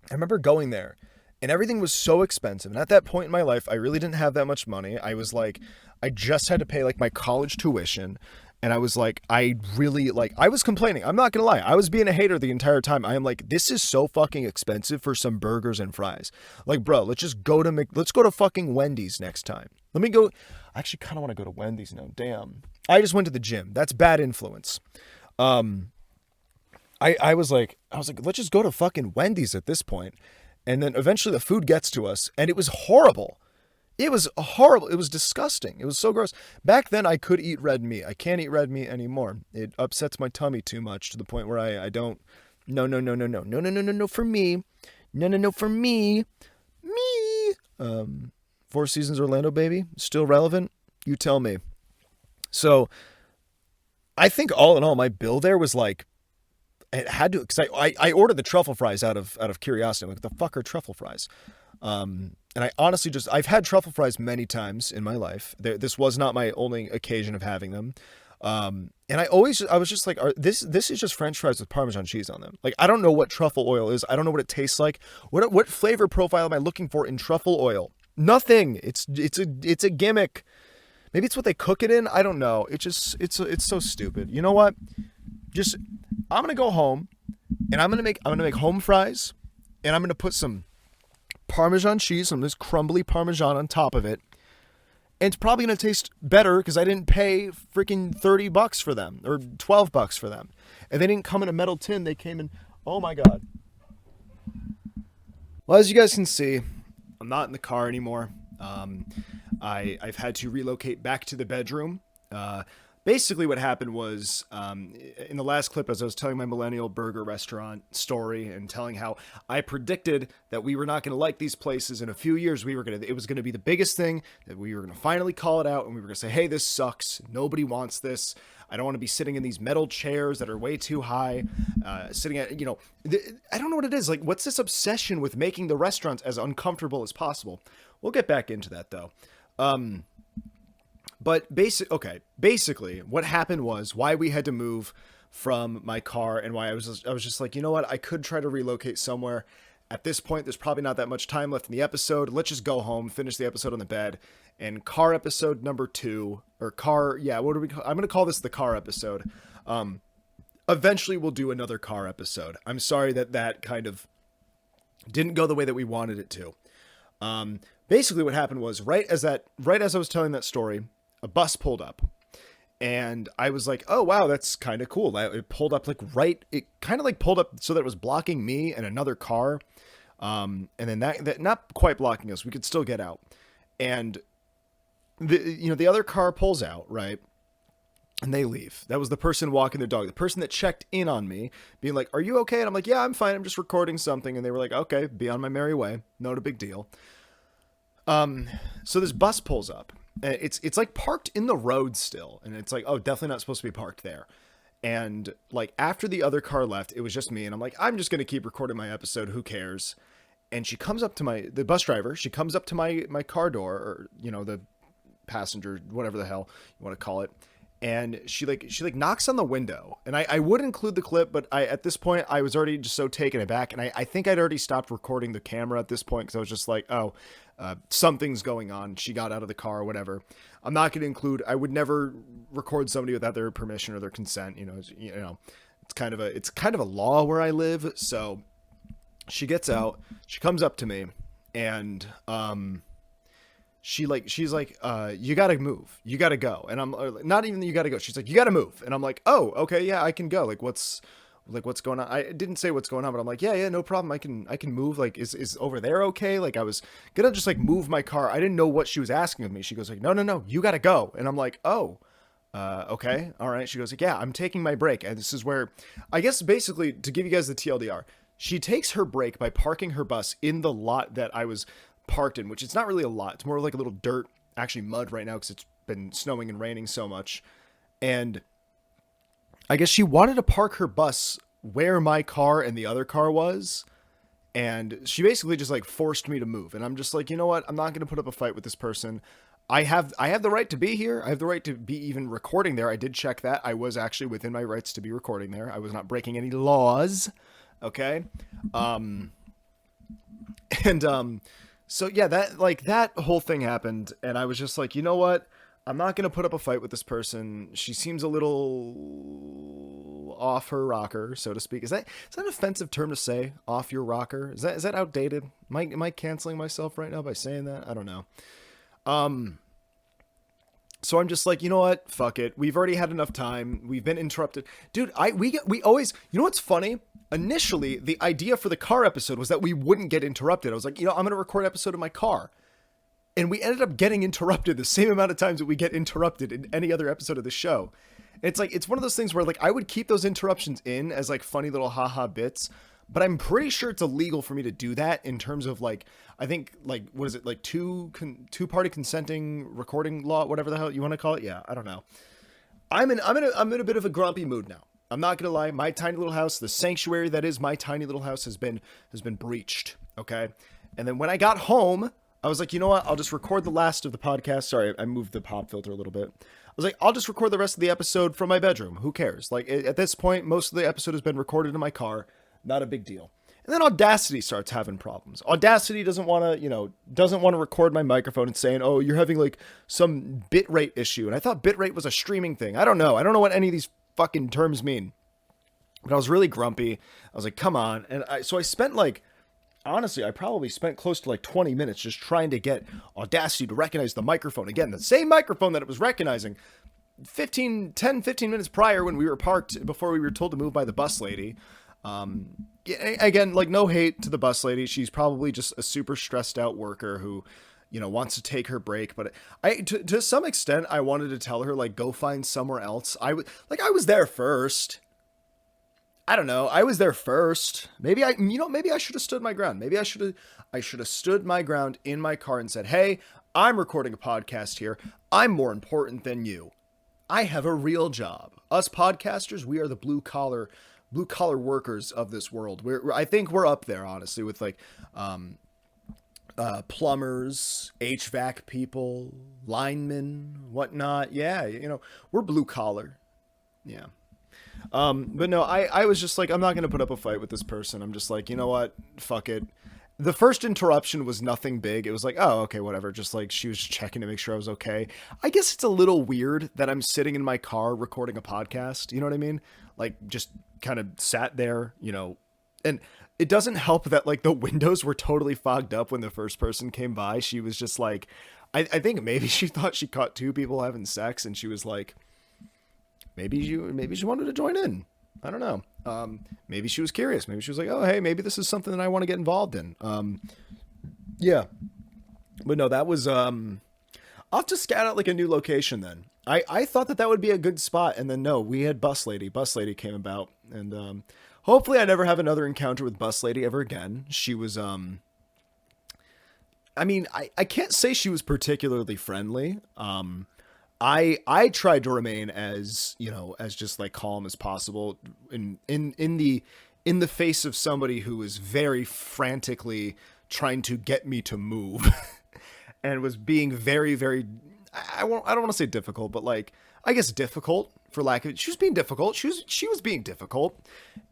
I remember going there and everything was so expensive. And at that point in my life, I really didn't have that much money. I was like, I just had to pay like my college tuition. And I was like, I really like, I was complaining. I'm not going to lie. I was being a hater the entire time. I am like, this is so fucking expensive for some burgers and fries. Like, bro, let's just go to, let's go to fucking Wendy's next time. Let me go. I actually kind of want to go to Wendy's now. Damn. I just went to the gym. That's bad influence. I was like, let's just go to fucking Wendy's at this point. And then eventually the food gets to us and it was horrible. It was horrible. It was disgusting. It was so gross. Back then I could eat red meat. I can't eat red meat anymore. It upsets my tummy too much to the point where I don't, no, for me. No, for me. Four Seasons Orlando, baby. Still relevant? You tell me. So I think all in all, my bill there was like, it had to, because I ordered the truffle fries out of curiosity. I'm like, the fuck are truffle fries? And I honestly I've had truffle fries many times in my life. This was not my only occasion of having them. And I was just like, this is just French fries with Parmesan cheese on them. Like, I don't know what truffle oil is. I don't know what it tastes like. What flavor profile am I looking for in truffle oil? Nothing. It's a gimmick. Maybe it's what they cook it in. I don't know. It's so stupid. You know what? I'm gonna go home, and I'm gonna make home fries, and I'm gonna put some Parmesan cheese, some of this crumbly Parmesan on top of it, and it's probably gonna taste better because I didn't pay freaking $30 for them or $12 for them, and they didn't come in a metal tin. They came in. Oh my god. Well, as you guys can see, I'm not in the car anymore. I've had to relocate back to the bedroom. Basically what happened was, in the last clip, as I was telling my millennial burger restaurant story and telling how I predicted that we were not going to like these places in a few years, it was going to be the biggest thing, that we were going to finally call it out, and we were going to say, hey, this sucks. Nobody wants this. I don't want to be sitting in these metal chairs that are way too high, sitting at, I don't know what it is. Like, what's this obsession with making the restaurants as uncomfortable as possible? We'll get back into that though. But basically what happened was why we had to move from my car and why I was just like, you know what? I could try to relocate somewhere. At this point, there's probably not that much time left in the episode. Let's just go home, finish the episode on the bed. And car episode number 2 or car. Yeah. What do we call? I'm going to call this the car episode. Eventually we'll do another car episode. I'm sorry that kind of didn't go the way that we wanted it to. Basically what happened was right as I was telling that story, a bus pulled up and I was like, oh, wow, that's kind of cool. It pulled up it kind of like pulled up so that it was blocking me and another car. And then that not quite blocking us. We could still get out. And the other car pulls out, right? And they leave. That was the person walking their dog, the person that checked in on me being like, are you okay? And I'm like, yeah, I'm fine. I'm just recording something. And they were like, okay, be on my merry way. Not a big deal. So this bus pulls up. And it's like parked in the road still. And it's like, oh, definitely not supposed to be parked there. And like after the other car left, it was just me. And I'm like, I'm just going to keep recording my episode. Who cares? And she comes up to the bus driver. She comes up to my car door or, the passenger, whatever the hell you want to call it. And she knocks on the window, and I would include the clip, but at this point I was already just so taken aback. And I think I'd already stopped recording the camera at this point. Cause I was just like, oh, something's going on. She got out of the car or whatever. I'm not going to include, I would never record somebody without their permission or their consent. It's kind of a law where I live. So she gets out, she comes up to me and, she's like, you gotta move, you gotta go. And I'm not even, you gotta go. She's like, you gotta move. And I'm like, oh, okay, yeah, I can go. Like, what's going on? I didn't say what's going on, but I'm like, yeah, no problem. I can move. Like, is over there okay? Like, I was gonna just like move my car. I didn't know what she was asking of me. She goes like, no, you gotta go. And I'm like, oh, okay, all right. She goes like, yeah, I'm taking my break. And this is where, I guess basically to give you guys the TLDR, she takes her break by parking her bus in the lot that I was parked in, which it's not really a lot. It's more like a little dirt, actually mud right now because it's been snowing and raining so much. And I guess she wanted to park her bus where my car and the other car was. And she basically just like forced me to move. And I'm just like, you know what? I'm not going to put up a fight with this person. I have the right to be here. I have the right to be even recording there. I did check that. I was actually within my rights to be recording there. I was not breaking any laws. Okay. So yeah, that whole thing happened. And I was just like, you know what? I'm not going to put up a fight with this person. She seems a little off her rocker, so to speak. Is that an offensive term to say? Off your rocker? Is that outdated? Am I canceling myself right now by saying that? I don't know. So I'm just like, you know what? Fuck it. We've already had enough time. We've been interrupted. Dude, we always, you know what's funny? Initially, the idea for the car episode was that we wouldn't get interrupted. I was like, I'm going to record an episode in my car. And we ended up getting interrupted the same amount of times that we get interrupted in any other episode of the show. It's like, it's one of those things where like I would keep those interruptions in as like funny little haha bits, but I'm pretty sure it's illegal for me to do that in terms of like, I think like, what is it? Like two-party consenting recording law, whatever the hell you want to call it. Yeah. I don't know. I'm in a bit of a grumpy mood now. I'm not going to lie. My tiny little house, the sanctuary that is my tiny little house has been breached. Okay. And then when I got home, I was like, you know what? I'll just record the last of the podcast. Sorry, I moved the pop filter a little bit. I was like, I'll just record the rest of the episode from my bedroom. Who cares? Like, at this point, most of the episode has been recorded in my car. Not a big deal. And then Audacity starts having problems. Audacity doesn't want to record my microphone and saying, oh, you're having like some bitrate issue. And I thought bitrate was a streaming thing. I don't know. I don't know what any of these fucking terms mean. But I was really grumpy. I was like, come on. And so I spent like, honestly, I probably spent close to like 20 minutes just trying to get Audacity to recognize the microphone. Again, the same microphone that it was recognizing 10, 15 minutes prior when we were parked before we were told to move by the bus lady. Again, like no hate to the bus lady. She's probably just a super stressed out worker who, wants to take her break. But to some extent, I wanted to tell her like, go find somewhere else. I was there first. I don't know. I was there first. Maybe I should have stood my ground. Maybe I should have stood my ground in my car and said, hey, I'm recording a podcast here. I'm more important than you. I have a real job. Us podcasters, we are the blue collar workers of this world. I think we're up there, honestly, with like, plumbers, HVAC people, linemen, whatnot. Yeah. We're blue collar. Yeah. But no, I was just like, I'm not going to put up a fight with this person. I'm just like, you know what? Fuck it. The first interruption was nothing big. It was like, oh, okay, whatever. Just like she was checking to make sure I was okay. I guess it's a little weird that I'm sitting in my car recording a podcast. You know what I mean? Like just kind of sat there, and it doesn't help that like the windows were totally fogged up when the first person came by. She was just like, I think maybe she thought she caught two people having sex and she was like, maybe she wanted to join in. I don't know. Maybe she was curious. Maybe she was like, oh, hey, maybe this is something that I want to get involved in. Yeah. But no, that was, I'll have to scout out like a new location then. I thought that would be a good spot. And then no, we had Bus Lady. Bus Lady came about. And hopefully I never have another encounter with Bus Lady ever again. She was, I mean, I can't say she was particularly friendly. I tried to remain as, as just like calm as possible in the face of somebody who was very frantically trying to get me to move and was being very, very, I don't want to say difficult, but like, I guess difficult for lack of, she was being difficult. She was being difficult.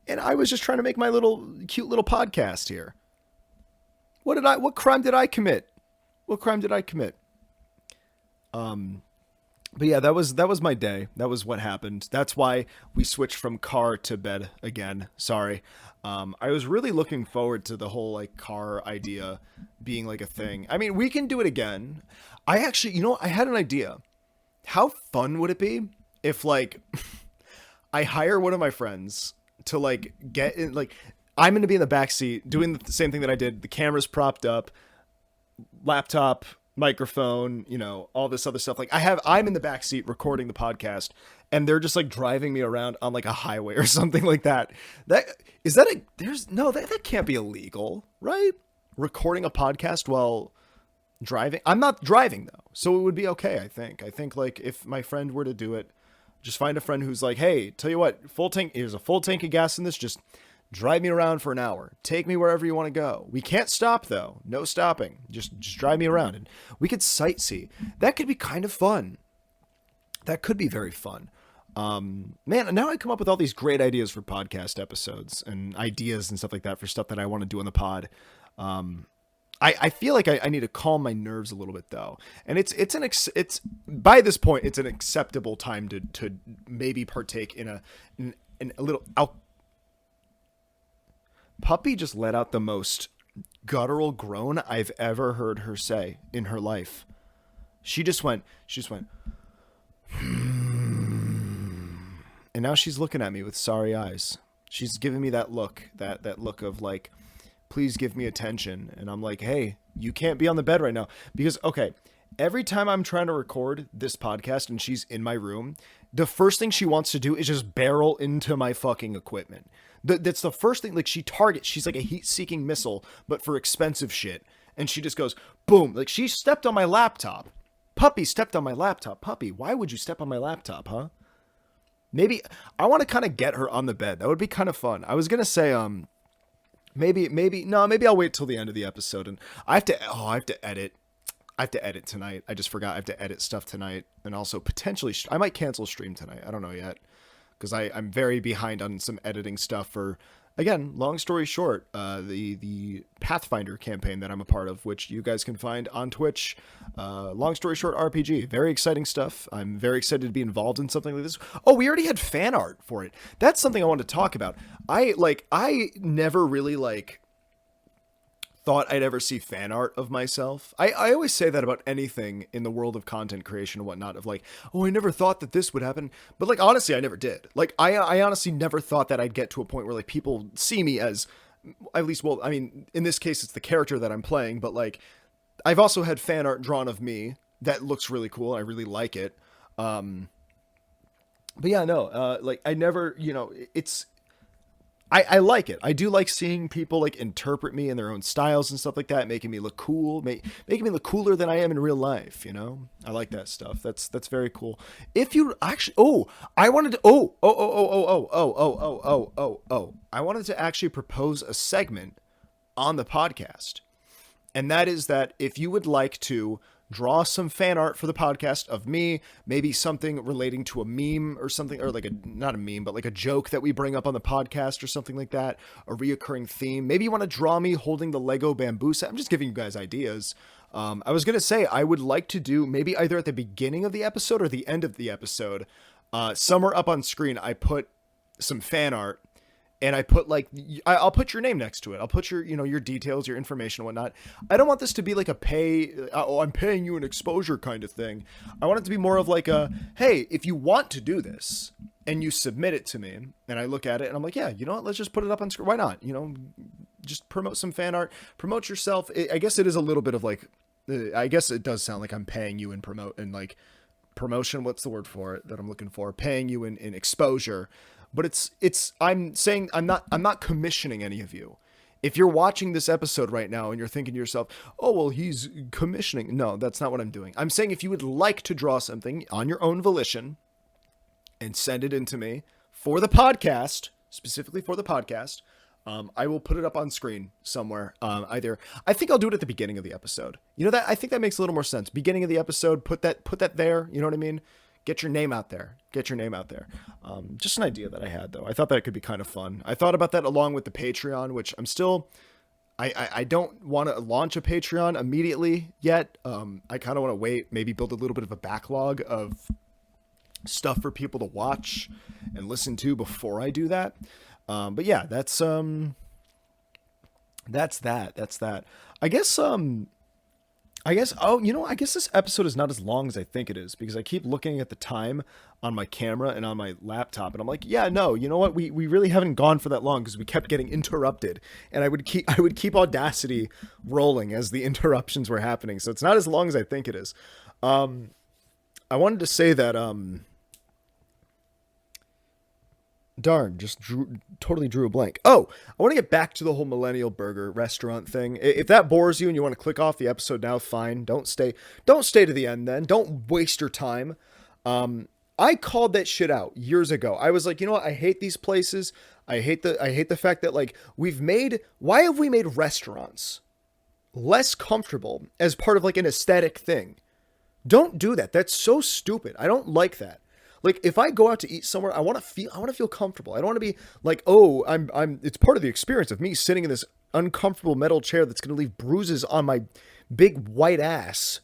And I was just trying to make my cute little podcast here. What crime did I commit? What crime did I commit? But yeah, that was my day. That was what happened. That's why we switched from car to bed again. Sorry. I was really looking forward to the whole like car idea being like a thing. I mean, we can do it again. I actually, I had an idea. How fun would it be if like I hire one of my friends to like get in, like I'm going to be in the backseat doing the same thing that I did. The camera's propped up, laptop, microphone, all this other stuff. Like I'm in the backseat recording the podcast and they're just like driving me around on like a highway or something like that. That can't be illegal, right? Recording a podcast while Driving? I'm not driving though, so it would be okay. I think like if my friend were to do it, just find a friend who's like, hey, tell you what, full tank. Here's a full tank of gas in this. Just drive me around for an hour. Take me wherever you want to go. We can't stop though. No stopping. Just drive me around, and we could sightsee. That could be kind of fun. That could be very fun. Man, now I come up with all these great ideas for podcast episodes and ideas and stuff like that for stuff that I want to do on the pod. I feel like I need to calm my nerves a little bit though, and it's by this point it's an acceptable time to maybe partake in a little Puppy just let out the most guttural groan I've ever heard her say in her life. She just went, and now she's looking at me with sorry eyes. She's giving me that look, that look of like, please give me attention. And I'm like, hey, you can't be on the bed right now. Because, okay, every time I'm trying to record this podcast and she's in my room, the first thing she wants to do is just barrel into my fucking equipment. That's the first thing. Like, she's like a heat-seeking missile, but for expensive shit. And she just goes, boom. Like, she stepped on my laptop. Puppy stepped on my laptop. Puppy, why would you step on my laptop, huh? Maybe I want to kind of get her on the bed. That would be kind of fun. I was going to say, maybe I'll wait till the end of the episode, and I have to edit. I have to edit tonight. I just forgot I have to edit stuff tonight, and also potentially I might cancel stream tonight. I don't know yet, because I'm very behind on some editing stuff for, again, long story short, the Pathfinder campaign that I'm a part of, which you guys can find on Twitch. Long story short, RPG. Very exciting stuff. I'm very excited to be involved in something like this. Oh, we already had fan art for it. That's something I wanted to talk about. I never really thought I'd ever see fan art of myself. I always say that about anything in the world of content creation and whatnot, of like, oh, I never thought that this would happen. But like, honestly, I never did. Like, I honestly never thought that I'd get to a point where like people see me as, at least, well, I mean, in this case, it's the character that I'm playing, but like, I've also had fan art drawn of me that looks really cool. I really like it. But yeah, no, like I never, I like it. I do like seeing people like interpret me in their own styles and stuff like that, making me look cool, making me look cooler than I am in real life. I like that stuff. That's very cool. If you actually, I wanted to, I wanted to actually propose a segment on the podcast. And that is that if you would like to draw some fan art for the podcast of me, maybe something relating to a meme or something, or like not a meme, but like a joke that we bring up on the podcast or something like that, a reoccurring theme. Maybe you want to draw me holding the Lego bamboo set. I'm just giving you guys ideas. I was going to say, I would like to do maybe either at the beginning of the episode or the end of the episode, somewhere up on screen, I put some fan art. And I put I'll put your name next to it. I'll put your, your details, your information and whatnot. I don't want this to be like I'm paying you an exposure kind of thing. I want it to be more of like hey, if you want to do this and you submit it to me and I look at it and I'm like, yeah, you know what? Let's just put it up on screen. Why not? Just promote some fan art, promote yourself. I guess it is a little bit of like, I guess it does sound like I'm paying you in promotion. What's the word for it that I'm looking for? Paying you in exposure. But I'm saying I'm not commissioning any of you. If you're watching this episode right now and you're thinking to yourself, oh, well, he's commissioning. No, that's not what I'm doing. I'm saying if you would like to draw something on your own volition and send it in to me for the podcast, specifically for the podcast, I will put it up on screen somewhere. I think I'll do it at the beginning of the episode. I think that makes a little more sense. Beginning of the episode, put that there. You know what I mean? Get your name out there. Just an idea that I had, though. I thought that could be kind of fun. I thought about that along with the Patreon, which I'm still... I don't want to launch a Patreon immediately yet. I kind of want to wait, maybe build a little bit of a backlog of stuff for people to watch and listen to before I do that. But yeah, that's that. I guess this episode is not as long as I think it is, because I keep looking at the time on my camera and on my laptop and I'm like, yeah, no, you know what? We really haven't gone for that long because we kept getting interrupted, and I would keep Audacity rolling as the interruptions were happening. So it's not as long as I think it is. I wanted to say that, Darn, totally drew a blank. Oh, I want to get back to the whole Millennial Burger restaurant thing. If that bores you and you want to click off the episode now, fine. Don't stay to the end then. Don't waste your time. I called that shit out years ago. I was like, you know what? I hate these places. I hate the fact that like why have we made restaurants less comfortable as part of like an aesthetic thing? Don't do that. That's so stupid. I don't like that. Like if I go out to eat somewhere, I want to feel comfortable. I don't want to be like, oh, it's part of the experience of me sitting in this uncomfortable metal chair that's going to leave bruises on my big white ass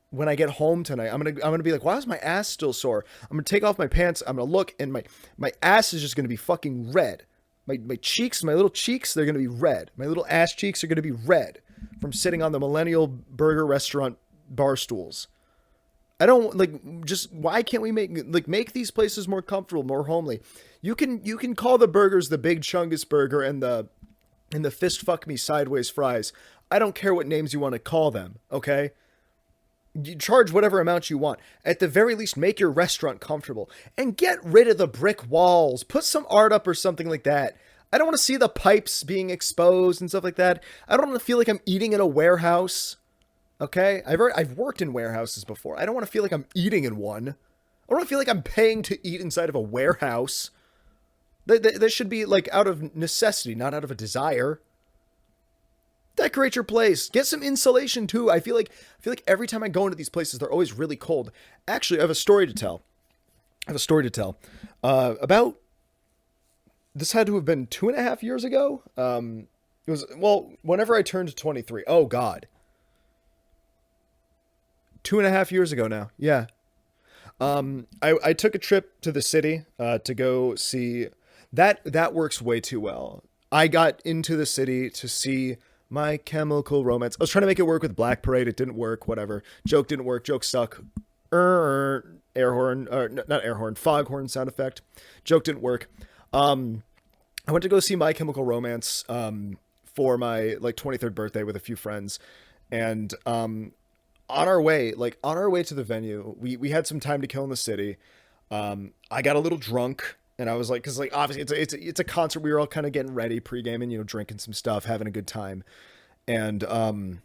when I get home tonight. I'm going to be like, why is my ass still sore? I'm going to take off my pants. I'm going to look and my ass is just going to be fucking red. My cheeks, my little cheeks, they're going to be red. My little ass cheeks are going to be red from sitting on the Millennial Burger restaurant bar stools. I don't like just why can't we make these places more comfortable, more homely? You can call the burgers the Big Chungus burger and the fist fuck me sideways fries. I don't care what names you want to call them, okay? You charge whatever amount you want. At the very least, make your restaurant comfortable and get rid of the brick walls. Put some art up or something like that. I don't want to see the pipes being exposed and stuff like that. I don't want to feel like I'm eating in a warehouse. Okay, I've worked in warehouses before. I don't want to feel like I'm eating in one. I don't want to feel like I'm paying to eat inside of a warehouse. That should be like out of necessity, not out of a desire. Decorate your place. Get some insulation too. I feel like every time I go into these places, they're always really cold. Actually, I have a story to tell. About this had to have been 2.5 years ago. It was whenever I turned 23. Oh God. 2.5 years ago now. Yeah. I took a trip to the city to go see that works way too well. I got into the city to see My Chemical Romance. I was trying to make it work with Black Parade. It didn't work. Whatever. Joke didn't work. Joke suck. Air horn. Not air horn. Foghorn sound effect. Joke didn't work. I went to go see My Chemical Romance for my 23rd birthday with a few friends, and on our way to the venue, we had some time to kill in the city. I got a little drunk, and I was like, because like obviously it's a concert. We were all kind of getting ready, pre-gaming, drinking some stuff, having a good time, and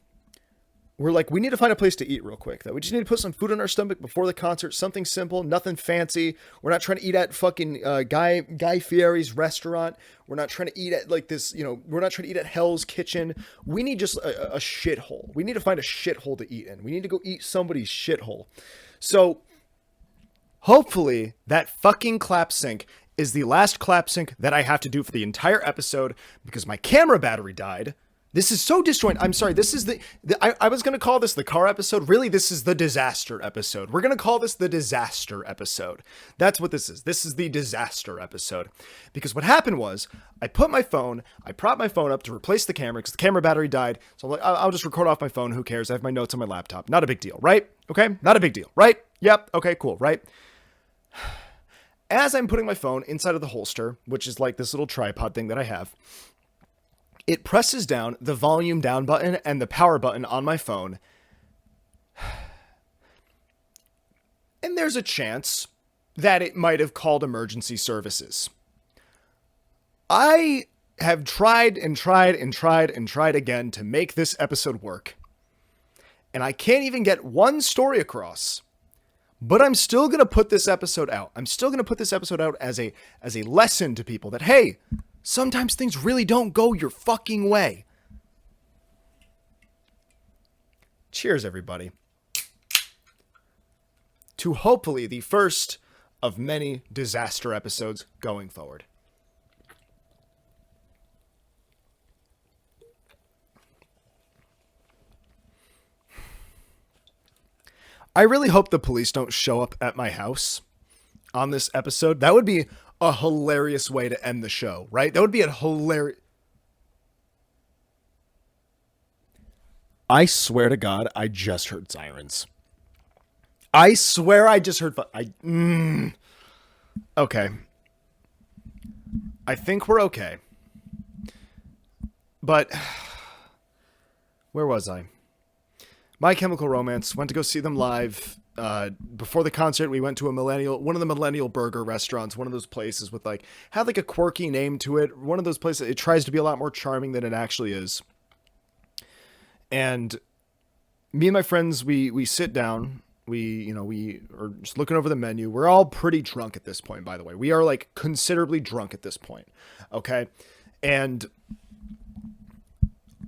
we're like, we need to find a place to eat real quick. Though we just need to put some food in our stomach before the concert. Something simple, nothing fancy. We're not trying to eat at fucking Guy Fieri's restaurant. We're not trying to eat at like this. We're not trying to eat at Hell's Kitchen. We need just a shithole. We need to find a shithole to eat in. We need to go eat somebody's shithole. So hopefully that fucking clap sync is the last clap sync that I have to do for the entire episode because my camera battery died. This is so disjointed. I'm sorry. This is I was going to call this the car episode. Really, this is the disaster episode. We're going to call this the disaster episode. That's what this is. This is the disaster episode. Because what happened was I propped my phone up to replace the camera because the camera battery died. So I'm like, I'll just record off my phone. Who cares? I have my notes on my laptop. Not a big deal, right? Okay. Not a big deal, right? Yep. Okay, cool. Right. As I'm putting my phone inside of the holster, which is like this little tripod thing that I have, it presses down the volume down button and the power button on my phone. And there's a chance that it might have called emergency services. I have tried and tried and tried and tried again to make this episode work. And I can't even get one story across. But I'm still going to put this episode out. I'm still going to put this episode out as a lesson to people that, hey, sometimes things really don't go your fucking way. Cheers, everybody. To hopefully the first of many disaster episodes going forward. I really hope the police don't show up at my house on this episode. That would be a hilarious way to end the show, right? That would be a hilarious... I swear to God, I just heard sirens. I swear I just heard... Okay. I think we're okay. But... Where was I? My Chemical Romance. Went to go see them live. before the concert, we went to one of the millennial burger restaurants, one of those places with like, had like a quirky name to it. One of those places, it tries to be a lot more charming than it actually is. And me and my friends, we sit down, we are just looking over the menu. We're all pretty drunk at this point, by the way. We are like considerably drunk at this point. Okay. And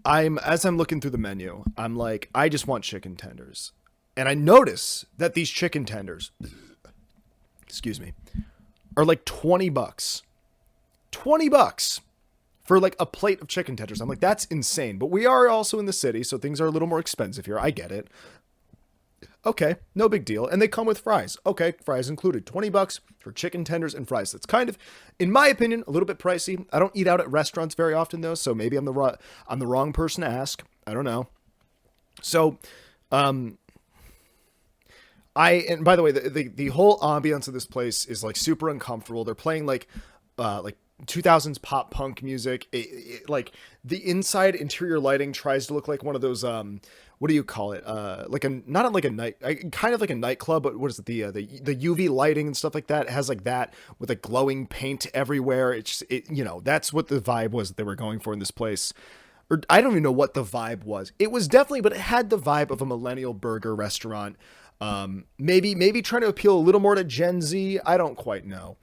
as I'm looking through the menu, I'm like, I just want chicken tenders. And I notice that these chicken tenders, excuse me, are like $20. $20 for like a plate of chicken tenders. I'm like, that's insane. But we are also in the city, so things are a little more expensive here. I get it. Okay, no big deal. And they come with fries. Okay, fries included. $20 for chicken tenders and fries. That's kind of, in my opinion, a little bit pricey. I don't eat out at restaurants very often though, so maybe I'm the wrong person to ask. I don't know. So, and by the way, the whole ambiance of this place is like super uncomfortable. They're playing like 2000s pop punk music. Like the inside interior lighting tries to look like one of those what do you call it, not like a night, kind of like a nightclub, but what is it, the UV lighting and stuff like that. It has like that with like glowing paint everywhere. That's what the vibe was that they were going for in this place. Or I don't even know what the vibe was. It was definitely, but it had the vibe of a millennial burger restaurant. Maybe trying to appeal a little more to Gen Z. I don't quite know.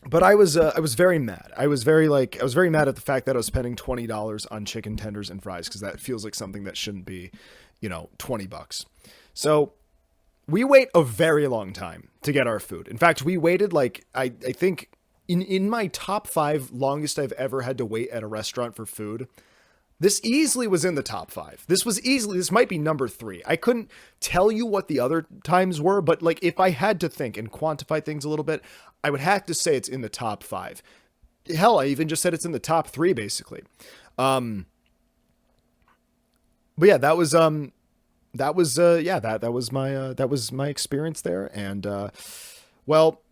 But I was very mad. I was very mad at the fact that I was spending $20 on chicken tenders and fries, because that feels like something that shouldn't be, $20. So we wait a very long time to get our food. In fact, we waited like, I think in my top 5 longest I've ever had to wait at a restaurant for food, this easily was in the top 5. This might be number 3. I couldn't tell you what the other times were, but like if I had to think and quantify things a little bit, I would have to say it's in the top 5. Hell, I even just said it's in the top 3 basically. But yeah, that was my experience there. And well,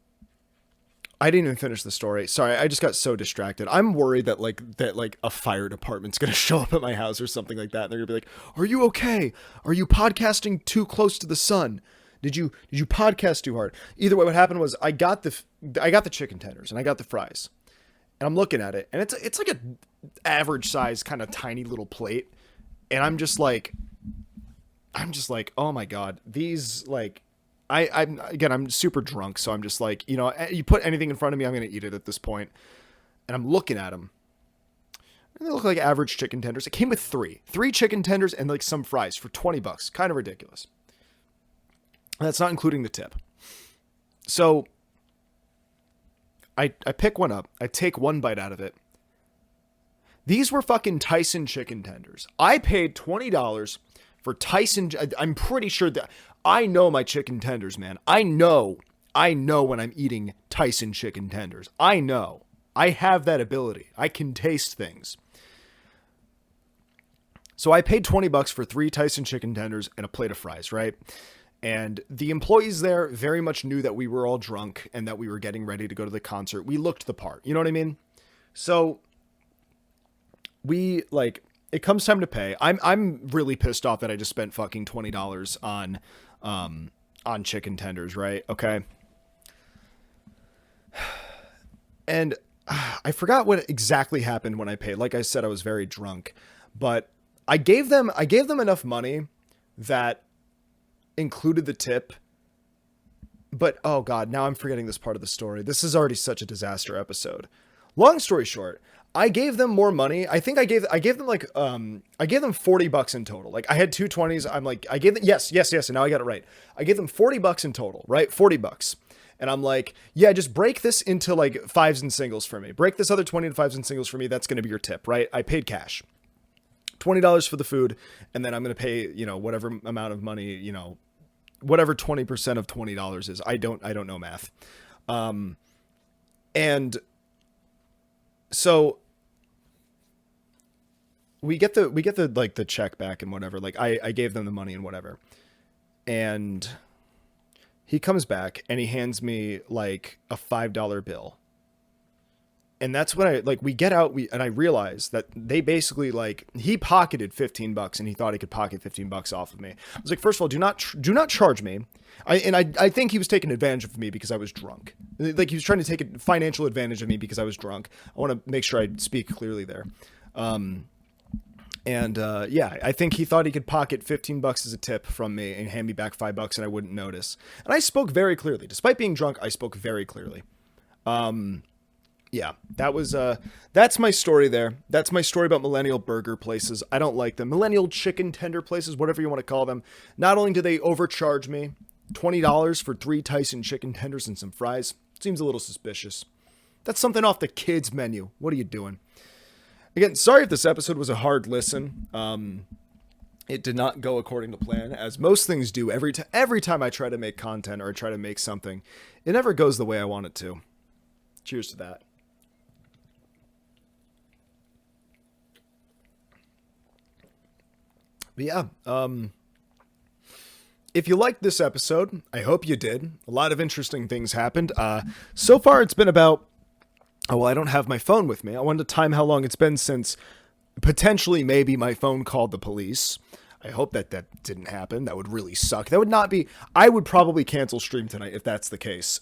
I didn't even finish the story. Sorry, I just got so distracted. I'm worried that a fire department's gonna show up at my house or something like that. And they're gonna be like, "Are you okay? Are you podcasting too close to the sun? Did you podcast too hard?" Either way, what happened was I got the chicken tenders and I got the fries, and I'm looking at it, and it's like a average size kind of tiny little plate, and I'm just like, oh my god, these like. I'm super drunk, so I'm just like, you put anything in front of me, I'm going to eat it at this point. And I'm looking at them. And they look like average chicken tenders. It came with three chicken tenders and like some fries for $20. Kind of ridiculous. That's not including the tip. So I pick one up. I take one bite out of it. These were fucking Tyson chicken tenders. I paid $20 for Tyson. I'm pretty sure that I know my chicken tenders, man. I know when I'm eating Tyson chicken tenders. I know. I have that ability. I can taste things. So I paid $20 for 3 Tyson chicken tenders and a plate of fries, right? And the employees there very much knew that we were all drunk and that we were getting ready to go to the concert. We looked the part. You know what I mean? So it comes time to pay. I'm really pissed off that I just spent fucking $20 on chicken tenders, right? Okay. And I forgot what exactly happened when I paid. Like I said, I was very drunk, but I gave them enough money that included the tip. But oh god, now I'm forgetting this part of the story. This is already such a disaster episode. Long story short, I gave them more money. I think I gave them like I gave them $40 in total. Like I had 2 20s. I'm like, I gave them yes, and now I got it right. I gave them $40 in total, right? $40. And I'm like, yeah, just break this into like 5s and singles for me. Break this other 20 to 5s and singles for me. That's going to be your tip, right? I paid cash. $20 for the food, and then I'm going to pay, whatever amount of money, whatever 20% of $20 is. I don't know math. And so we get the like the check back and whatever. Like I gave them the money and whatever. And he comes back and he hands me like a $5 bill. And that's when we get out, and I realize that they basically he pocketed $15 and he thought he could pocket $15 off of me. I was like, first of all, do not charge me. I think he was taking advantage of me because I was drunk. Like he was trying to take a financial advantage of me because I was drunk. I want to make sure I speak clearly there. I think he thought he could pocket $15 as a tip from me and hand me back $5 and I wouldn't notice. And I spoke very clearly. Despite being drunk, I spoke very clearly. Yeah, that's my story there. That's my story about millennial burger places. I don't like them. Millennial chicken tender places, whatever you want to call them. Not only do they overcharge me, $20 for 3 Tyson chicken tenders and some fries. Seems a little suspicious. That's something off the kids menu. What are you doing? Again, sorry if this episode was a hard listen. It did not go according to plan, as most things do. Every time I try to make content or I try to make something, it never goes the way I want it to. Cheers to that. But yeah, if you liked this episode, I hope you did. A lot of interesting things happened. So far, it's been about... Oh, well, I don't have my phone with me. I wanted to time how long it's been since potentially maybe my phone called the police. I hope that didn't happen. That would really suck. That would not be... I would probably cancel stream tonight if that's the case.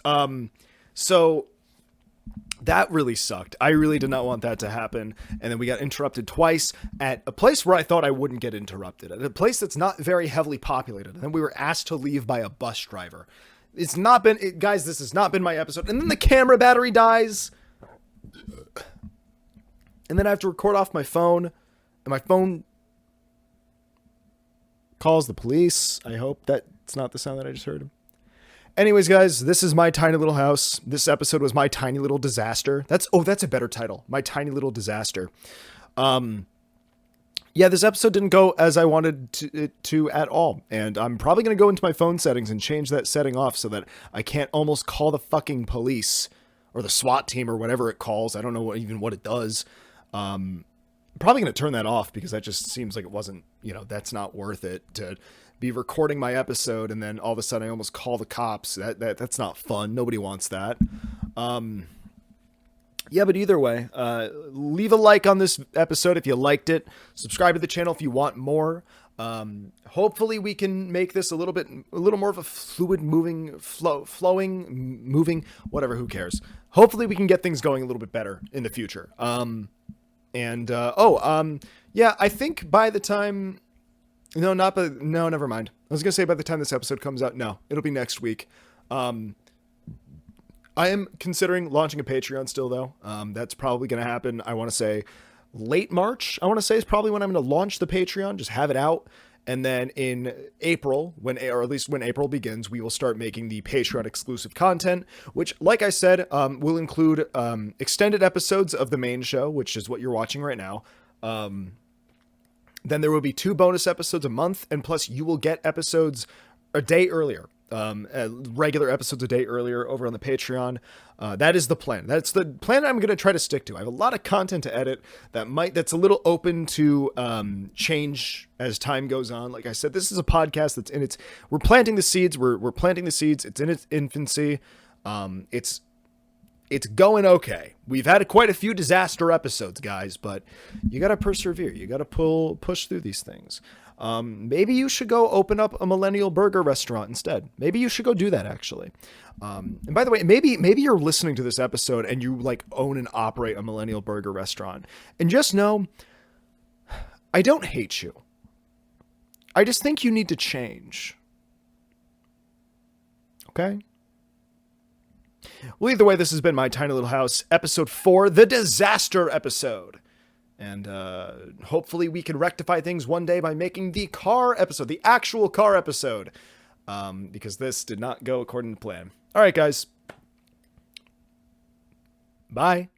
So that really sucked. I really did not want that to happen. And then we got interrupted twice at a place where I thought I wouldn't get interrupted. At a place that's not very heavily populated. And then we were asked to leave by a bus driver. It's not been... guys, this has not been my episode. And then the camera battery dies. And then I have to record off my phone, and my phone calls the police. I hope that's not the sound that I just heard. Anyways, guys, this is my tiny little house. This episode was my tiny little disaster. That's a better title. My tiny little disaster. Yeah, this episode didn't go as I wanted it to at all. And I'm probably going to go into my phone settings and change that setting off so that I can't almost call the fucking police or the SWAT team or whatever it calls. I don't know what it does. I'm probably going to turn that off because that just seems like it wasn't, that's not worth it to be recording my episode. And then all of a sudden I almost call the cops. That's not fun. Nobody wants that. Yeah, but either way, leave a like on this episode if you liked it. Subscribe to the channel if you want more. Hopefully we can make this a little more of a fluid moving, whatever, who cares? Hopefully we can get things going a little bit better in the future. Yeah, I think by the time, no, never mind. I was going to say by the time this episode comes out, no, it'll be next week. I am considering launching a Patreon still though. That's probably going to happen. I want to say late March, is probably when I'm going to launch the Patreon, just have it out. And then in April, when April begins, we will start making the Patreon exclusive content, which, like I said, will include extended episodes of the main show, which is what you're watching right now. Then there will be 2 bonus episodes a month, and plus you will get episodes a day earlier. Regular episodes a day earlier over on the Patreon. That is the plan. That's the plan I'm going to try to stick to. I have a lot of content to edit that's a little open to change as time goes on. Like I said, this is a podcast that's we're planting the seeds. We're planting the seeds. It's in its infancy. It's going okay. We've had quite a few disaster episodes, guys, but you got to persevere. You got to push through these things. Maybe you should go open up a millennial burger restaurant instead. Maybe you should go do that, actually. And by the way, maybe you're listening to this episode and you own and operate a millennial burger restaurant. And just know, I don't hate you. I just think you need to change. Okay? Well, either way, this has been My Tiny Little House, episode 4, the disaster episode. And hopefully we can rectify things one day by making the car episode, the actual car episode, because this did not go according to plan. All right, guys. Bye.